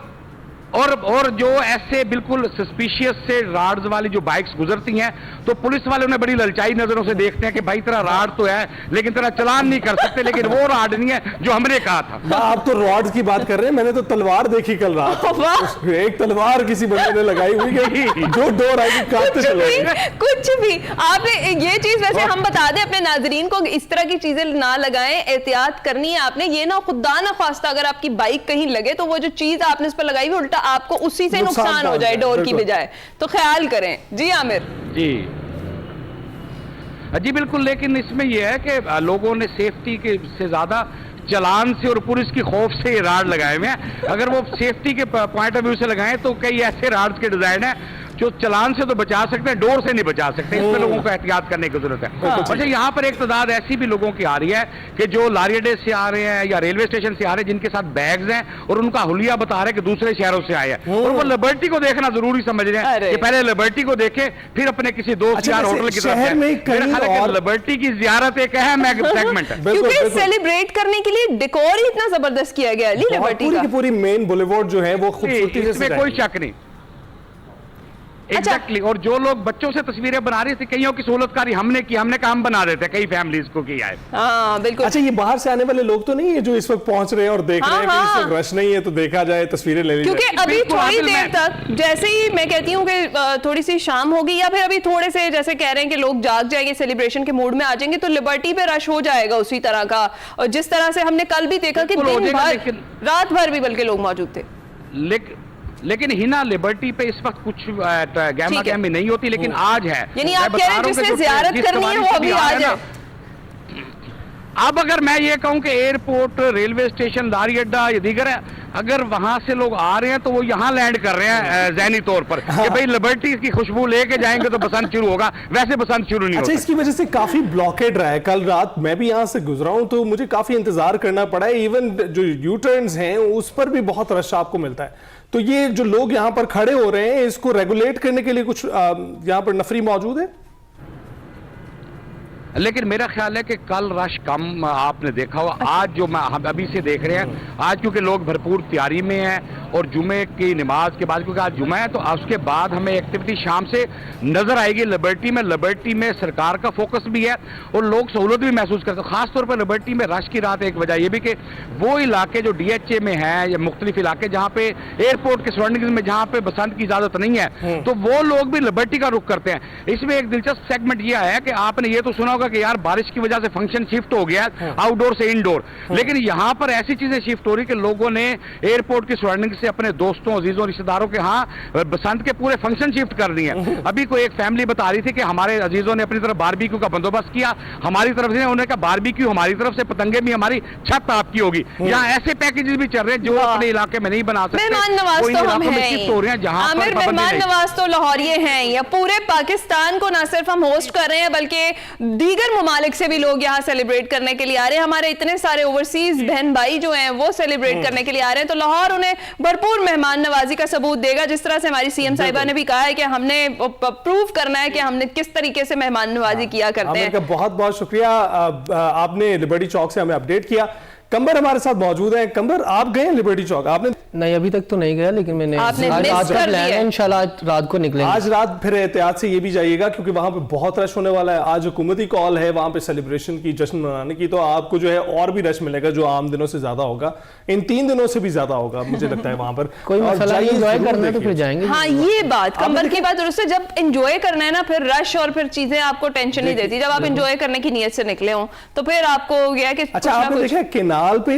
[SPEAKER 3] और जो ऐसे बिल्कुल सस्पिशियस से राड्स वाली जो बाइक्स गुजरती हैं, तो पुलिस वाले उन्हें बड़ी ललचाई नजरों से देखते हैं कि भाई तेरा राड तो है लेकिन तेरा चलान नहीं कर सकते, लेकिन वो राड नहीं है जो हमने कहा था।
[SPEAKER 1] आप तो रॉड्स की बात कर रहे हैं, मैंने तो तलवार देखी कल रात। एक तलवार किसी बंदे ने लगाई हुई है, जो डोर आई काटते चले
[SPEAKER 2] कुछ भी। आपने ये चीज वैसे हम बता दें अपने नाजरीन को, इस तरह की चीजें ना लगाएं, एहतियात करनी है आपने। ये ना खुदा ना खास्ता अगर आपकी बाइक कहीं लगे तो वो जो चीज आपने उस पर लगाई हुई उल्टा आपको उसी से नुकसान हो जाए डोर की बजाय, तो ख्याल करें। जी आमिर। जी
[SPEAKER 3] बिल्कुल, लेकिन इसमें यह है कि लोगों ने सेफ्टी के से ज्यादा चालान से और पुलिस की खौफ से ये राड लगाए हुए हैं। अगर वो सेफ्टी के पॉइंट ऑफ व्यू से लगाएं तो कई ऐसे राड्स के डिजाइन है जो चालान से तो बचा सकते हैं, डोर से नहीं बचा सकते। इस पे लोगों को एहतियात करने की जरूरत है। अच्छा, यहाँ पर एक तादाद ऐसी भी लोगों की आ रही है कि जो लारी अड्डे से आ रहे हैं या रेलवे स्टेशन से आ रहे हैं, जिनके साथ बैग्स हैं और उनका हुलिया बता रहे हैं कि दूसरे शहरों से आए हैं, और वो लिबर्टी को देखना जरूरी समझ रहे हैं कि पहले लिबर्टी को देखें फिर अपने किसी दोस्त यार होटल की तरफ जाएं। लिबर्टी की जियारत एक अहम सेगमेंट है,
[SPEAKER 2] क्योंकि सेलिब्रेट करने के लिए डेकोर ही इतना जबरदस्त किया गया है लिबर्टी का।
[SPEAKER 1] पूरी मेन बुलेवार्ड जो है वो खूबसूरती से
[SPEAKER 3] इसमें कोई शक नहीं। एग्जैक्टली और जो लोग बच्चों से तस्वीरें बना रहे थे, कईयों की सहूलतकारी हमने की, हमने काम बना देते हैं, कई फैमिलीज को किया है।
[SPEAKER 2] हाँ बिल्कुल।
[SPEAKER 1] अच्छा, ये बाहर से आने वाले लोग तो नहीं है जो इस वक्त पहुंच रहे हैं और देख रहे हैं कि इस वक्त रश नहीं है तो देखा जाए, तस्वीरें ले ली जाए?
[SPEAKER 2] क्योंकि अभी थोड़ी देर तक जैसे ही मैं कहती हूँ कि थोड़ी सी शाम होगी या फिर अभी थोड़े से जैसे कह रहे हैं कि लोग जाग जाएंगे, सेलिब्रेशन के मूड में आ जाएंगे, तो लिबर्टी पे रश हो जाएगा उसी तरह का। और जिस तरह से हमने कल भी देखा कि दिन भर रात भर भी बल्कि लोग मौजूद थे।
[SPEAKER 3] लेकिन हिना लिबर्टी पे इस वक्त कुछ गहमा गहमी नहीं होती, लेकिन आज है।
[SPEAKER 2] यानी आप कह रहे हैं जिसने ज़ियारत करनी है वो अभी आज है।
[SPEAKER 3] अब अगर मैं ये कहूं कि एयरपोर्ट, रेलवे स्टेशन, लारी अड्डा या दीगर है, अगर वहां से लोग आ रहे हैं तो वो यहाँ लैंड कर रहे हैं ज़हनी तौर पर कि भाई लिबर्टी की खुशबू लेके जाएंगे तो बसंत शुरू होगा, वैसे बसंत शुरू नहीं होगा।
[SPEAKER 1] इसकी वजह से काफी ब्लॉकेड रहा है। कल रात मैं भी यहाँ से गुजरा हूं तो मुझे काफी इंतजार करना पड़ा है। इवन जो यू टर्न्स हैं उस पर भी बहुत रश आपको मिलता है। तो ये जो लोग यहाँ पर खड़े हो रहे हैं, इसको रेगुलेट करने के लिए कुछ यहाँ पर नफरी मौजूद है?
[SPEAKER 3] लेकिन मेरा ख्याल है कि कल रश कम आपने देखा हो। आज जो हम अभी से देख रहे हैं, आज क्योंकि लोग भरपूर तैयारी में हैं और जुमे की नमाज के बाद, क्योंकि आज जुमा है, तो उसके बाद हमें एक्टिविटी शाम से नजर आएगी लिबर्टी में। लिबर्टी में सरकार का फोकस भी है और लोग सहूलत भी महसूस करते हैं। खासतौर पर लिबर्टी में रश की रात एक वजह यह भी कि वो इलाके जो DHA में है या मुख्तलिफ इलाके जहाँ पे एयरपोर्ट के सराउंडिंग में जहाँ पे बसंत की इजाजत नहीं है, तो वो लोग भी लिबर्टी का रुख करते हैं। इसमें एक दिलचस्प सेगमेंट यह है कि आपने ये तो सुना होगा कि यार बारिश की वजह से फंक्शन शिफ्ट हो गया आउटडोर से इंडोर, लेकिन यहां पर ऐसी चीजें शिफ्ट हो रही कि लोगों ने एयरपोर्ट की सराउंडिंग से अपने दोस्तों, अजीजों, रिश्तेदारों के यहाँ बसंत के पूरे फंक्शन शिफ्ट कर दिए हैं। अभी कोई एक फैमिली बता रही थी कि हमारे अजीजों ने अपनी तरफ बारबेक्यू का बंदोबस्त किया, हमारी तरफ से उन्होंने कहा बारबेक्यू हमारी तरफ से, पतंगे भी हमारी, छत आपकी होगी। यहाँ ऐसे पैकेजेस भी चल रहे हैं जो अपने इलाके में नहीं बना सकते,
[SPEAKER 2] मेहमान नवाज तो हम
[SPEAKER 3] शिफ्ट हो रहे हैं जहां पर
[SPEAKER 2] मेहमान नवाज तो लाहौरिये हैं या पूरे पाकिस्तान को ना सिर्फ हम होस्ट कर रहे हैं बल्कि दीगर ममालिक से भी लोग यहाँ सेलिब्रेट करने के लिए आ रहे हैं। हमारे इतने सारे ओवरसीज बहन भाई जो हैं वो सेलिब्रेट करने के लिए आ रहे हैं, तो लाहौर उन्हें भरपूर मेहमान नवाजी का सबूत देगा। जिस तरह से हमारी CM साहिबा ने भी कहा है कि हमने प्रूव करना है कि हमने किस तरीके से मेहमान नवाजी किया करते हैं।
[SPEAKER 1] बहुत बहुत शुक्रिया, आपने लिबर्टी चौक से हमें अपडेट किया। कंबर हमारे साथ मौजूद है। कंबर, आप गए लिबर्टी चौक? आपने
[SPEAKER 5] नहीं, अभी तक तो नहीं गया, लेकिन मैंने
[SPEAKER 2] आज
[SPEAKER 5] इंशाल्लाह रात को निकलेंगे।
[SPEAKER 1] आज रात फिर एहतियात से ये भी जाइएगा क्योंकि वहां पे बहुत रश होने वाला है। आज हुकूमती कॉल है वहां पे सेलिब्रेशन की, जश्न मनाने की, तो आपको जो है और भी रश मिलेगा जो आम दिनों से ज्यादा होगा, इन 3 दिनों से भी ज्यादा होगा मुझे लगता है वहां पर।
[SPEAKER 5] कोई मसला नहीं, एंजॉय करना है तो फिर जाएंगे।
[SPEAKER 2] हाँ, ये बात कंबर की बात दुरुस्त है। जब एंजॉय करना है ना, फिर रश और फिर चीजें आपको टेंशन नहीं देती। जब आप एंजॉय करने की नीयत से निकले हो तो फिर आपको गया कि
[SPEAKER 1] अच्छा, आपने देखा केनाल पे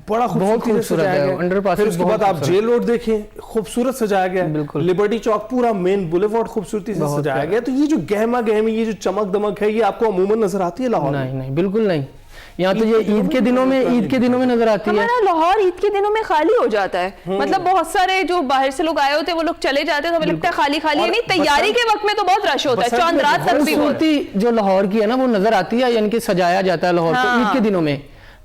[SPEAKER 1] बड़ा खूबसूरत है, अंडरपास। फिर उसके बाद आप जेल रोड देखें, खूबसूरत सजाया गया।
[SPEAKER 5] बिल्कुल।
[SPEAKER 1] लिबर्टी चौक पूरा मेन बुलेवार्ड खूबसूरती से सजाया गया। तो ये जो गहमा गहमी, ये जो चमक दमक है, ये आपको अमूमन नजर आती है लाहौर?
[SPEAKER 5] नहीं, बिल्कुल नहीं। यहाँ तो ये ईद के दिनों में नजर आती है।
[SPEAKER 2] हमारा लाहौर ईद के दिनों में खाली हो जाता है। मतलब बहुत सारे जो बाहर से लोग आए होते हैं वो लोग चले जाते हैं, तो हमें लगता है खाली खाली नहीं। तैयारी के वक्त में तो बहुत रश होता है, चांद रात तक भी होती।
[SPEAKER 5] जो लाहौर की है ना वो नजर आती है, यानी कि सजाया जाता है लाहौर को ईद के दिनों में।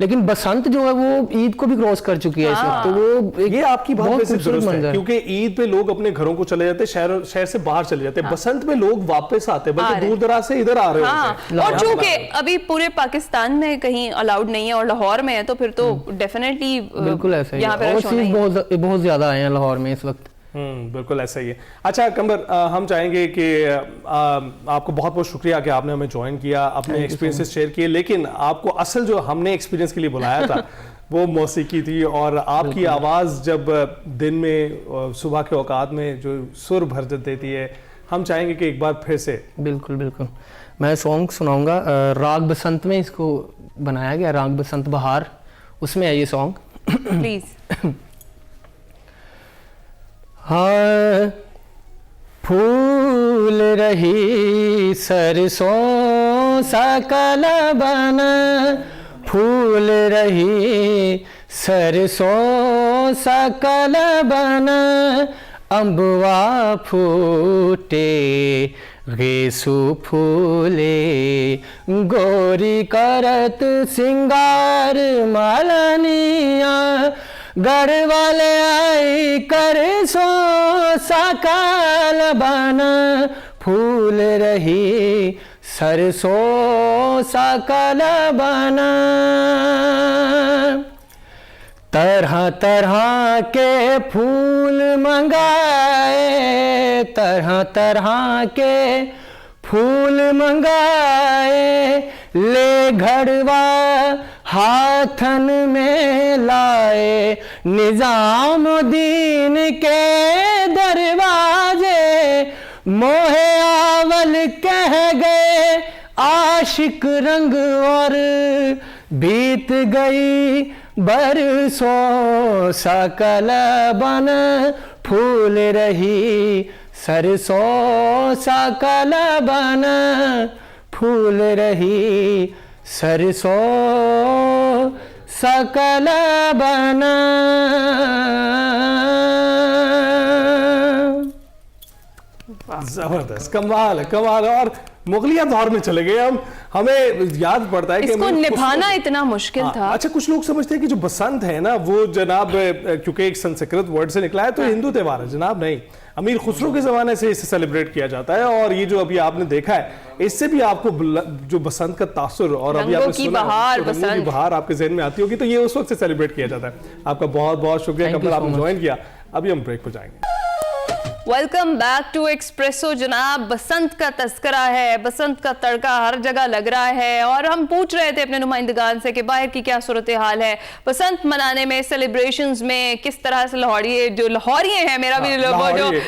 [SPEAKER 5] लेकिन बसंत जो है वो ईद को भी क्रॉस कर चुकी है इस वक्त, तो वो
[SPEAKER 1] ये आपकी बात वैसे दुरुस्त है क्योंकि ईद पे लोग अपने घरों को चले जाते हैं, शहर से बाहर चले जाते हैं। बसंत में लोग वापस आते हैं, बल्कि दूर दराज से इधर आ रहे होते हैं।
[SPEAKER 2] और चूंकि अभी पूरे पाकिस्तान में कहीं अलाउड नहीं है और लाहौर में है, तो फिर तो डेफिनेटली
[SPEAKER 5] बिल्कुल ऐसा ही है। और बहुत ज्यादा आए हैं लाहौर में इस वक्त।
[SPEAKER 1] बिल्कुल ऐसा ही है। अच्छा कंबर, हम चाहेंगे कि आपको बहुत बहुत शुक्रिया कि आपने हमें ज्वाइन किया, अपने एक्सपीरियंसेस शेयर किए, लेकिन आपको असल जो हमने एक्सपीरियंस के लिए बुलाया था वो मौसीकी थी, और आपकी आवाज़ जब दिन में सुबह के औकात में जो सुर भर देती है, हम चाहेंगे कि एक बार फिर से।
[SPEAKER 5] बिल्कुल मैं सॉन्ग सुनाऊंगा, राग बसंत में इसको बनाया गया, राग बसंत बहार, उसमें है ये सॉन्ग।
[SPEAKER 2] प्लीज।
[SPEAKER 5] हाँ, फूल रही सरसों सा कला बना, फूल रही सरसों सकल बन, अम्बवा फूटे गेसु फूले, गोरी करत सिंगार मालनिया, गढ़वाले आई कर सो सकल बन, फूल रही सरसों सकल बन। तरह तरह के फूल मंगाए, तरह तरह के फूल मंगाए, ले घड़वा हाथन में लाए, निजामुद्दीन के दरवाजे मोहे आवल कह गए आशिक रंग, और बीत गई बरसों सकल बन, फूल रही सरसों सकल बन, फूल रही सरसों सकल बन।
[SPEAKER 1] जबरदस्त, कमाल है, कमाल है। और मुगलिया दौर में चले गए हम, हमें याद पड़ता है कि
[SPEAKER 2] इसको निभाना इतना मुश्किल था।
[SPEAKER 1] अच्छा, कुछ लोग समझते हैं कि जो बसंत है ना वो जनाब क्योंकि एक संस्कृत वर्ड से निकला है तो हिंदू त्योहार है। जनाब नहीं, अमीर खुसरो के जमाने से इसे सेलिब्रेट किया जाता है, और ये जो अभी आपने देखा है इससे भी आपको जो बसंत का तासुर और अभी आपने सुना रंगों की बहार आपके जहन में आती होगी, तो ये उस वक्त से सेलिब्रेट किया जाता है। आपका बहुत बहुत शुक्रिया कमल, आपने ज्वाइन किया। अभी हम ब्रेक पर जाएंगे।
[SPEAKER 2] Welcome back to Expresso. जनाब, बसंत का तस्करा है, बसंत का तड़का हर जगह लग रहा है, और हम पूछ रहे थे अपने नुमाइंदगान से कि बाहर की क्या सूरत हाल है बसंत मनाने में, सेलिब्रेशंस में, किस तरह से जो लाहौरी हैं, मेरा भी जो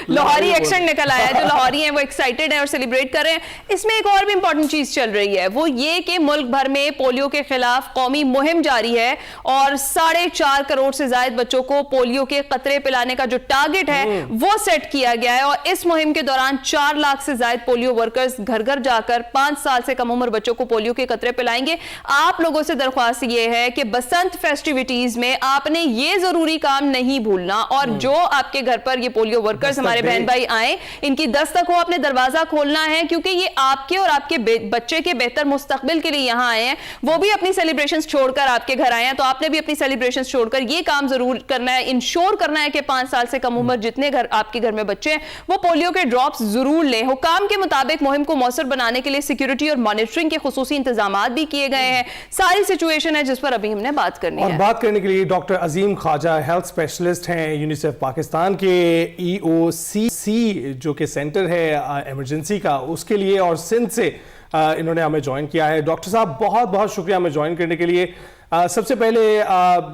[SPEAKER 2] लाहौरी एक्सेंट निकल आया है, जो लाहौरी हैं वो एक्साइटेड है और सेलिब्रेट कर रहे हैं। इसमें एक और भी इंपॉर्टेंट चीज चल रही है, वो ये कि मुल्क भर में पोलियो के खिलाफ कौमी मुहिम जारी है, और 4.5 करोड़ से ज्यादा बच्चों को पोलियो के कतरे पिलाने का जो टारगेट है वो सेट किया गया है। और इस मुहिम के दौरान 4 लाख से ज्यादा पोलियो वर्कर्स घर घर जाकर 5 साल से कम उम्र बच्चों को पोलियो के कतरे पिलाएंगे। आप लोगों से दरख्वास्त ये है कि बसंत फेस्टिविटीज में आपने ये जरूरी काम नहीं भूलना, और जो आपके घर पर ये पोलियो वर्कर्स हमारे बहन भाई आए, इनकी दस्तक हो, आपने दरवाजा खोलना है, क्योंकि ये आपके और आपके बच्चे के बेहतर मुस्तकबिल के लिए यहां आए हैं। वो भी अपनी सेलिब्रेशंस छोड़कर आपके घर आए हैं, तो आपने भी अपनी सेलिब्रेशंस छोड़कर ये काम जरूर करना है, इंश्योर करना है कि 5 साल से कम उम्र जितने घर आपके घर में बच्चे हैं वो पोलियो के ड्रॉप्स जरूर लें। हुकाम के मुताबिक मुहिम को मौसर बनाने के लिए सिक्योरिटी और मॉनिटरिंग के खुसूसी इंतजाम भी किए गए हैं। सारी सिचुएशन है जिस पर अभी हमने बात करनी है।
[SPEAKER 1] और बात करने के लिए डॉक्टर अजीम ख्वाजा हेल्थ स्पेशलिस्ट हैं यूनिसेफ पाकिस्तान के, EOCC जो कि सेंटर है इमरजेंसी का, उसके लिए, और सिंध से इन्होंने हमें ज्वाइन किया है। डॉक्टर साहब, बहुत बहुत शुक्रिया हमें ज्वाइन करने के लिए। सबसे पहले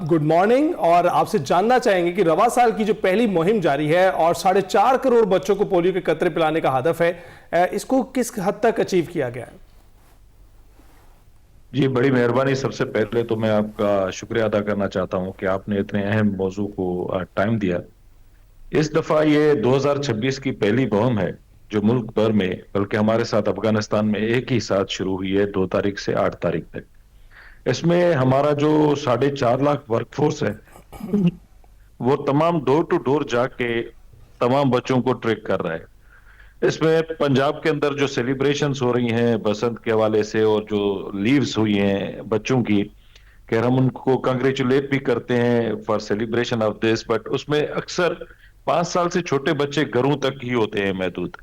[SPEAKER 1] गुड मॉर्निंग, और आपसे जानना चाहेंगे कि रवा साल की जो पहली मुहिम जारी है और 4.5 करोड़ बच्चों को पोलियो के कतरे पिलाने का हदफ है, इसको किस हद तक अचीव किया गया है?
[SPEAKER 7] जी, बड़ी मेहरबानी। सबसे पहले तो मैं आपका शुक्रिया अदा करना चाहता हूं कि आपने इतने अहम मौजू को टाइम दिया। इस दफा ये 2026 की पहली मुहिम है जो मुल्क भर में, बल्कि हमारे साथ अफगानिस्तान में एक ही साथ शुरू हुई है 2 तारीख से 8 तारीख तक। इसमें हमारा जो 4.5 लाख वर्कफोर्स है वो तमाम डोर टू डोर जाके तमाम बच्चों को ट्रैक कर रहा है। इसमें पंजाब के अंदर जो सेलिब्रेशंस हो रही हैं बसंत के हवाले से, और जो लीव्स हुई हैं बच्चों की, कि हम उनको कंग्रेचुलेट भी करते हैं for celebration of this, but उसमें अक्सर 5 साल से छोटे बच्चे घरों तक ही होते हैं महदूद,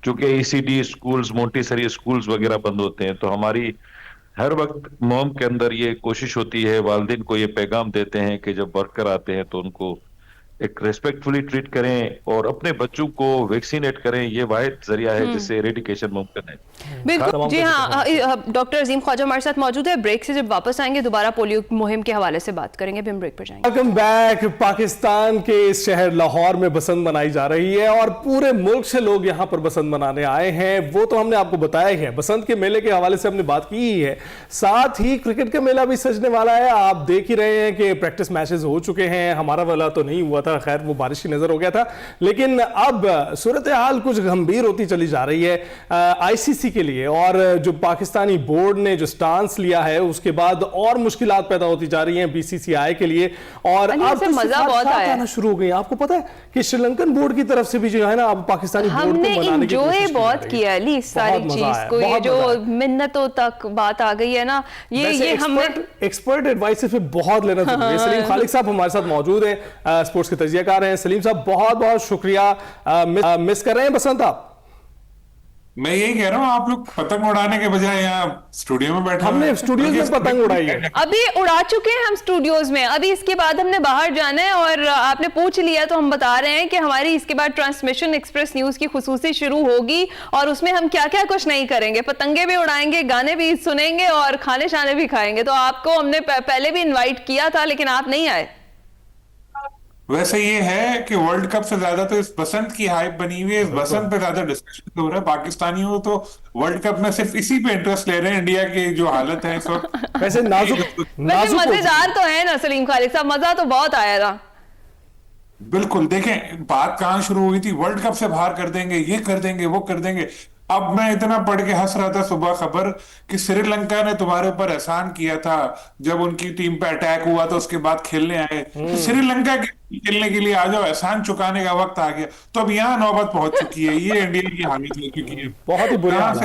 [SPEAKER 7] क्योंकि ECD स्कूल्स, मोंटेसरी स्कूल्स वगैरह बंद होते हैं। तो हमारी हर वक्त मुहिम के अंदर ये कोशिश होती है, वालिदैन को ये पैगाम देते हैं कि जब वर्कर आते हैं तो उनको एक रेस्पेक्टफुली ट्रीट करें और अपने बच्चों को वैक्सीनेट करें। ये वाहिद जरिया है जिससे एरेडिकेशन मुमकिन है।
[SPEAKER 2] बिल्कुल जी हाँ। डॉक्टर अजीम ख्वाजा हमारे साथ मौजूद है। ब्रेक से जब वापस आएंगे दोबारा पोलियो मुहिम के हवाले से बात करेंगे। हम ब्रेक पर जाएंगे।
[SPEAKER 1] Welcome back. पाकिस्तान के इस शहर लाहौर में बसंत मनाई जा रही है और पूरे मुल्क से लोग यहाँ पर बसंत मनाने आए हैं। वो तो हमने आपको बताया है, बसंत के मेले के हवाले से हमने बात की ही है, साथ ही क्रिकेट का मेला भी सजने वाला है। आप देख ही रहे हैं कि प्रैक्टिस मैचेस हो चुके हैं। हमारा वाला तो नहीं हुआ था था, खैर वो बारिश की नजर हो गया था। लेकिन अब सूरत हाल कुछ गंभीर होती चली जा रही है आईसीसी के लिए, और जो पाकिस्तानी बोर्ड ने जो स्टांस लिया है उसके बाद और मुश्किलात पैदा होती जा रही हैं बीसीसीआई के लिए। और अब तो
[SPEAKER 2] मजा बहुत आया
[SPEAKER 1] आना शुरू हो गई। आपको पता है कि श्रीलंकन बोर्ड की तरफ से भी जो है ना अब पाकिस्तानी बोर्ड को
[SPEAKER 2] हमने
[SPEAKER 1] मनाने की
[SPEAKER 2] एंजॉय
[SPEAKER 1] कोशिश
[SPEAKER 2] बहुत किया अली इस सारी चीज को, ये जो मिन्नतों तक बात आ गई है ना, ये हमने
[SPEAKER 1] एक्सपर्ट एडवाइस पे बहुत लेना जरूरी है। सलीम खालिक साहब हमारे साथ मौजूद हैं, स्पोर्ट्स के तजियाकार हैं। सलीम साहब बहुत बहुत शुक्रिया। मिस कर रहे हैं बसंत आप?
[SPEAKER 8] मैं यही कह रहा हूँ, आप लोग पतंग उड़ाने के बजाय यहाँ स्टूडियो में बैठे,
[SPEAKER 1] हमने स्टूडियो में पतंग उड़ाई है,
[SPEAKER 2] अभी उड़ा चुके हैं हम स्टूडियोज में। अभी इसके बाद हमने बाहर जाना है, और आपने पूछ लिया तो हम बता रहे हैं कि हमारी इसके बाद ट्रांसमिशन एक्सप्रेस न्यूज की खुसूसी शुरू होगी, और उसमें हम क्या क्या कुछ नहीं करेंगे, पतंगे भी उड़ाएंगे, गाने भी सुनेंगे और खाने शाने भी खाएंगे। तो आपको हमने पहले भी इन्वाइट किया था लेकिन आप नहीं आए।
[SPEAKER 8] वैसे ये है कि वर्ल्ड कप से ज्यादा तो इस बसंत की हाइप बनी हुई है, इस बसंत पे ज्यादा डिस्कशन हो रहा है। पाकिस्तानियों तो वर्ल्ड कप में सिर्फ इसी पे इंटरेस्ट ले रहे हैं, इंडिया की जो हालत है इस वक्त।
[SPEAKER 1] वैसे
[SPEAKER 2] मजेदार तो है ना सलीम खालिक साहब, मजा तो बहुत आया था।
[SPEAKER 8] बिल्कुल, देखें बात कहाँ शुरू हुई थी, वर्ल्ड कप से बाहर कर देंगे, ये कर देंगे, वो कर देंगे। अब मैं इतना पढ़ के हंस रहा था सुबह खबर कि श्रीलंका ने तुम्हारे ऊपर एहसान किया था जब उनकी टीम पे अटैक हुआ तो उसके बाद खेलने आए, तो श्रीलंका खेलने के लिए आ जाओ, एहसान चुकाने का वक्त आ गया। तो अब यहाँ नौबत पहुंच चुकी है, ये इंडिया की हालत हो चुकी है,
[SPEAKER 1] बहुत ही बुरा हाल।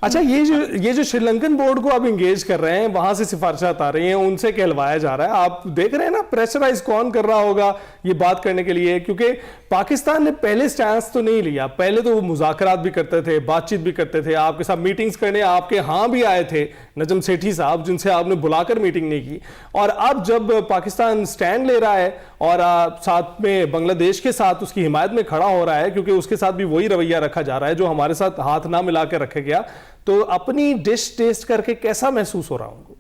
[SPEAKER 1] अच्छा, ये जो श्रीलंकन बोर्ड को अब इंगेज कर रहे हैं, वहां से सिफारिशात आ रही हैं, उनसे कहलवाया जा रहा है। आप देख रहे हैं ना प्रेशराइज कौन कर रहा होगा ये बात करने के लिए, क्योंकि पाकिस्तान ने पहले स्टैंस तो नहीं लिया। पहले तो वो मुज़ाकरात भी करते थे, बातचीत भी करते थे, आपके साथ मीटिंग्स करने आपके यहाँ भी आए थे नजम सेठी साहब, जिनसे आपने बुलाकर मीटिंग नहीं की। और अब जब पाकिस्तान स्टैंड ले रहा है और साथ में बांग्लादेश के साथ उसकी हिमायत में खड़ा हो रहा है, क्योंकि उसके साथ भी वही रवैया रखा जा रहा है जो हमारे साथ हाथ ना मिला के रखा गया, तो अपनी डिश टेस्ट करके कैसा महसूस हो रहा है उनको?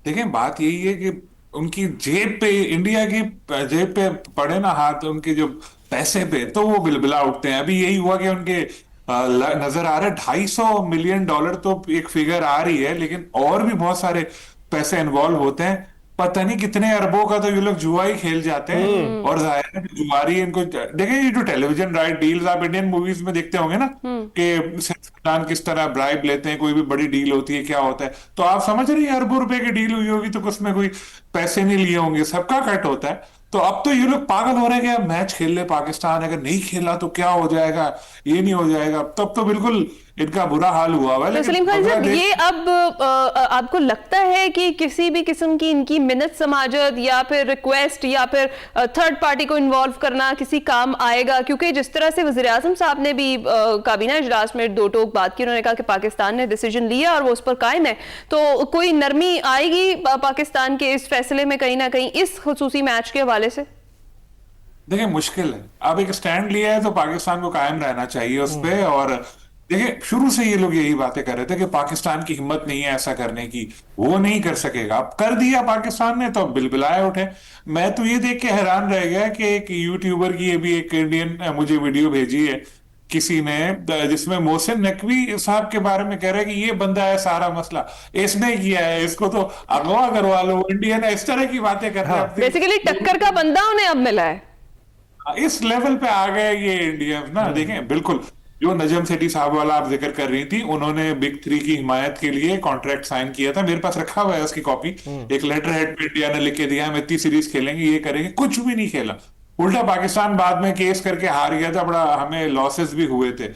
[SPEAKER 8] देखें बात यही है कि उनकी जेब पे, इंडिया की जेब पे पड़े ना हाथ, उनके जो पैसे पे, तो वो बिलबिला उठते हैं। अभी यही हुआ कि उनके नजर आ रहा है $250 मिलियन तो एक फिगर आ रही है, लेकिन और भी बहुत सारे पैसे इन्वॉल्व होते हैं। पता नहीं कितने अरबों का तो ये लोग जुआ ही खेल जाते हैं। और जाहिर है जुआरी इनको देखें, ये जो टेलीविजन राइट डील्स आप इंडियन मूवीज में देखते होंगे ना कि सैफ किस तरह ब्राइब लेते हैं, कोई भी बड़ी डील होती है क्या होता है, तो आप समझ रहे हैं अरबों रुपए की डील हुई होगी तो उसमें कोई पैसे नहीं लिए होंगे, सबका कट होता है। तो अब तो ये लोग पागल हो रहे हैं कि अब मैच खेल ले पाकिस्तान, अगर नहीं खेला तो क्या हो जाएगा, ये नहीं हो जाएगा। तब तो बिल्कुल इनका बुरा हाल हुआ हुआ है।
[SPEAKER 2] तो सलीम खान साहब, ये अब आपको लगता है कि किसी भी किस्म की इनकी मिन्नत समाजत या फिर रिक्वेस्ट या फिर थर्ड पार्टी को इन्वॉल्व करना किसी काम आएगा? क्योंकि जिस तरह से वज़ीर आज़म साहब ने भी काबीना इजलास में दो टोक बात की, उन्होंने कहा कि पाकिस्तान ने डिसीजन लिया और वो उस पर कायम है, तो कोई नरमी आएगी पाकिस्तान के इस फैसले में कहीं ना कहीं इस खुसूसी मैच के हवाले से?
[SPEAKER 8] देखिए मुश्किल है, अब एक स्टैंड लिया है तो पाकिस्तान को कायम रहना चाहिए उस पर। और देखिए शुरू से ये लोग यही बातें कर रहे थे कि पाकिस्तान की हिम्मत नहीं है ऐसा करने की, वो नहीं कर सकेगा। अब कर दिया पाकिस्तान ने तो अब बिलबिलाए उठे। मैं तो ये देख के हैरान रह गया कि एक यूट्यूबर की, ये भी एक इंडियन मुझे वीडियो भेजी है किसी ने, जिसमें मोहसिन नकवी साहब के बारे में कह रहे हैं कि ये बंदा है सारा मसला, इसने किया है, इसको तो अगवा करवा लो, इंडियन है, इस तरह की बातें कर रहे हैं।
[SPEAKER 2] बेसिकली टक्कर का बंदा उन्हें अब मिला है,
[SPEAKER 8] इस लेवल पे आ गए ये इंडियंस ना। देखें बिल्कुल जो नजम सेठी साहब वाला आप जिक्र कर रही थी, उन्होंने बिग 3 की हिमायत के लिए कॉन्ट्रैक्ट साइन किया था, मेरे पास रखा हुआ है उसकी कॉपी। एक लेटर हेड पे इंडिया ने लिख के दिया हम इतनी सीरीज खेलेंगे, ये करेंगे, कुछ भी नहीं खेला। उल्टा पाकिस्तान बाद में केस करके हार गया था, बड़ा हमें लॉसेस भी हुए थे।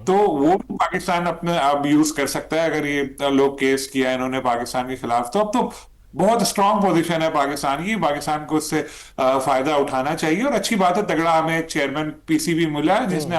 [SPEAKER 8] तो वो पाकिस्तान अपने अब यूज कर सकता है अगर ये लोग केस किया इन्होंने पाकिस्तान के खिलाफ। तो अब तो बहुत स्ट्रांग पोजीशन है पाकिस्तान की, पाकिस्तान को उससे फायदा उठाना चाहिए। और अच्छी बात है, तगड़ा हमें चेयरमैन पीसीबी मिला है जिसने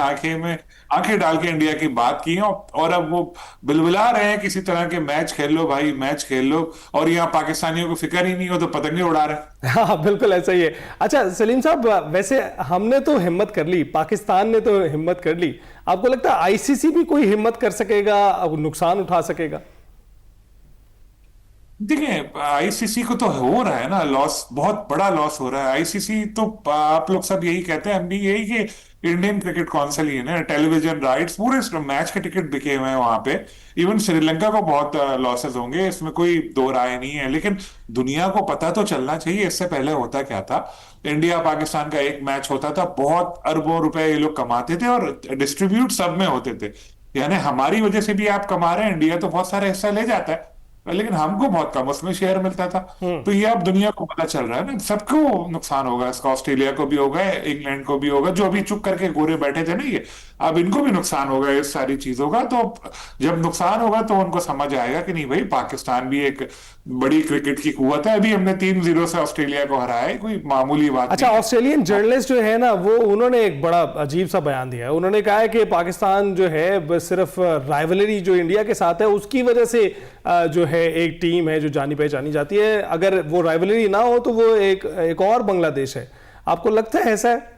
[SPEAKER 8] आंखें डाल के इंडिया की बात की है। और अब वो बिलबिला रहे हैं किसी तरह के मैच खेल लो भाई, मैच खेल लो, और यहाँ पाकिस्तानियों को फिक्र ही नहीं हो तो पतंगे उड़ा रहे हैं।
[SPEAKER 1] हाँ बिल्कुल ऐसा ही है। अच्छा सलीम साहब, वैसे हमने तो हिम्मत कर ली, पाकिस्तान ने तो हिम्मत कर ली, आपको लगता है आईसीसी भी कोई हिम्मत कर सकेगा, नुकसान उठा सकेगा?
[SPEAKER 8] देखिए आईसीसी को तो हो रहा है ना लॉस, बहुत बड़ा लॉस हो रहा है। आईसीसी तो आप लोग सब यही कहते हैं, हम भी यही कि इंडियन क्रिकेट काउंसिल ही है ना, टेलीविजन राइट्स, पूरे मैच के टिकट बिके हुए हैं वहां पे। इवन श्रीलंका को बहुत लॉसेस होंगे, इसमें कोई दो राय नहीं है। लेकिन दुनिया को पता तो चलना चाहिए इससे पहले होता क्या था। इंडिया पाकिस्तान का एक मैच होता था, बहुत अरबों रुपए ये लोग कमाते थे और डिस्ट्रीब्यूट सब में होते थे। यानी हमारी वजह से भी आप कमा रहे हैं, इंडिया तो बहुत सारा हिस्सा ले जाता है लेकिन हमको बहुत कम उसमें शेयर मिलता था। तो ये अब दुनिया को पता चल रहा है ना, सबको नुकसान होगा इसका। ऑस्ट्रेलिया को भी होगा, इंग्लैंड को भी होगा, जो अभी चुप करके गोरे बैठे थे ना, ये अब इनको भी नुकसान होगा इस सारी चीजों का। तो जब नुकसान होगा तो उनको समझ आएगा कि नहीं भाई, पाकिस्तान भी एक बड़ी क्रिकेट की कुव्वत है। अभी हमने 3-0 से ऑस्ट्रेलिया को हराया है, कोई मामूली बात
[SPEAKER 1] अच्छा,
[SPEAKER 8] नहीं।
[SPEAKER 1] ऑस्ट्रेलियन जर्नलिस्ट जो है ना, वो उन्होंने एक बड़ा अजीब सा बयान दिया है। उन्होंने कहा है कि पाकिस्तान जो है बस सिर्फ राइवलरी जो इंडिया के साथ है उसकी वजह से जो है एक टीम है जो जानी पहचानी जाती है। अगर वो राइवलरी ना हो तो वो एक और बांग्लादेश है। आपको लगता है ऐसा है?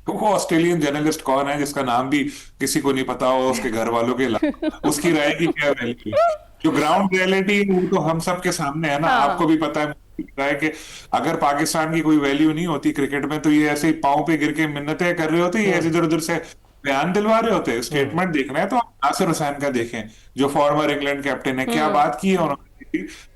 [SPEAKER 8] वो ऑस्ट्रेलियन जर्नलिस्ट कौन है जिसका नाम भी किसी को नहीं पता हो उसके घर वालों के अलावा? उसकी राय की क्या वैल्यू है? जो ग्राउंड रियलिटी है वो तो हम सब के सामने है ना। आपको भी पता है कि अगर पाकिस्तान की कोई वैल्यू नहीं होती क्रिकेट में तो ये ऐसे ही पांव पे गिर के मिन्नतें कर रहे होते, ये ऐसे इधर उधर से बयान दिलवा रहे होते। स्टेटमेंट देखना है तो आप नासिर हुसैन का देखें, जो फॉर्मर इंग्लैंड कैप्टन है, क्या बात की है उन्होंने।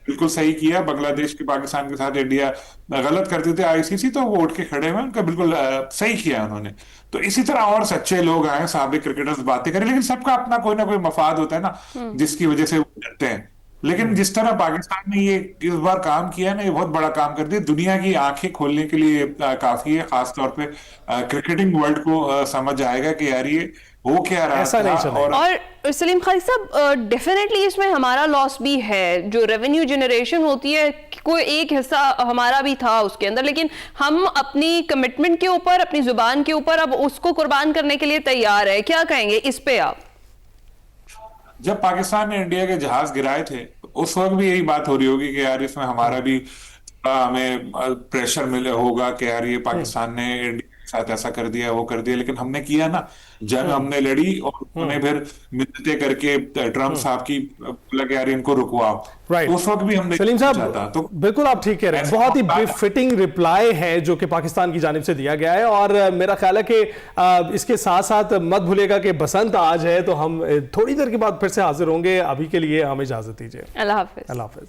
[SPEAKER 8] बिल्कुल सही किया। बांग्लादेश के पाकिस्तान के साथ इंडिया गलत करते थे आईसीसी, तो वो उठ के खड़े हुए, उनका बिल्कुल सही किया उन्होंने। तो इसी तरह और सच्चे लोग आए, साबिक क्रिकेटर्स बातें करें, लेकिन सबका अपना कोई ना कोई मफाद होता है ना जिसकी वजह से वो डरते हैं। लेकिन जिस तरह पाकिस्तान ने ये इस बार काम किया ना, ये बहुत बड़ा काम कर दिया। दुनिया की आंखें खोलने के लिए काफी है। खासतौर पे क्रिकेटिंग वर्ल्ड को समझ आएगा कि यार ये हो क्या रहा
[SPEAKER 1] ऐसा नहीं
[SPEAKER 8] था।
[SPEAKER 1] चलेगा।
[SPEAKER 2] और सलीम खालिद साहब, डेफिनेटली इसमें हमारा लॉस भी है। जो रेवेन्यू जनरेशन होती है, कोई एक हिस्सा हमारा भी था उसके अंदर, लेकिन हम अपनी कमिटमेंट के ऊपर, अपनी जुबान के ऊपर अब उसको कुर्बान करने के लिए तैयार है। क्या कहेंगे इस पे आप?
[SPEAKER 8] जब पाकिस्तान ने इंडिया के जहाज गिराए थे उस वक्त भी यही बात हो रही होगी कि यार इसमें हमारा भी हमें प्रेशर मिले होगा कि यार ये पाकिस्तान ने इंडिया के साथ ऐसा कर दिया, वो कर दिया। लेकिन हमने किया ना, जंग हमने लड़ी और उन्होंने फिर मिन्नतें करके ट्रम्प साहब की बोला यार इनको रुकवाओ।
[SPEAKER 1] राइट।
[SPEAKER 8] उस वक्त भी हमने
[SPEAKER 1] सलीम
[SPEAKER 8] था।
[SPEAKER 1] साहब,
[SPEAKER 8] तो
[SPEAKER 1] बिल्कुल आप ठीक कह रहे हैं। बहुत ही बेफिटिंग रिप्लाई है जो कि पाकिस्तान की जानिब से दिया गया है। और मेरा ख्याल है कि इसके साथ साथ मत भूलिएगा कि बसंत आज है, तो हम थोड़ी देर के बाद फिर से हाजिर होंगे। अभी के लिए हमें इजाजत दीजिए।
[SPEAKER 2] अल्लाह हाफिज।
[SPEAKER 1] अल्लाह हाफिज।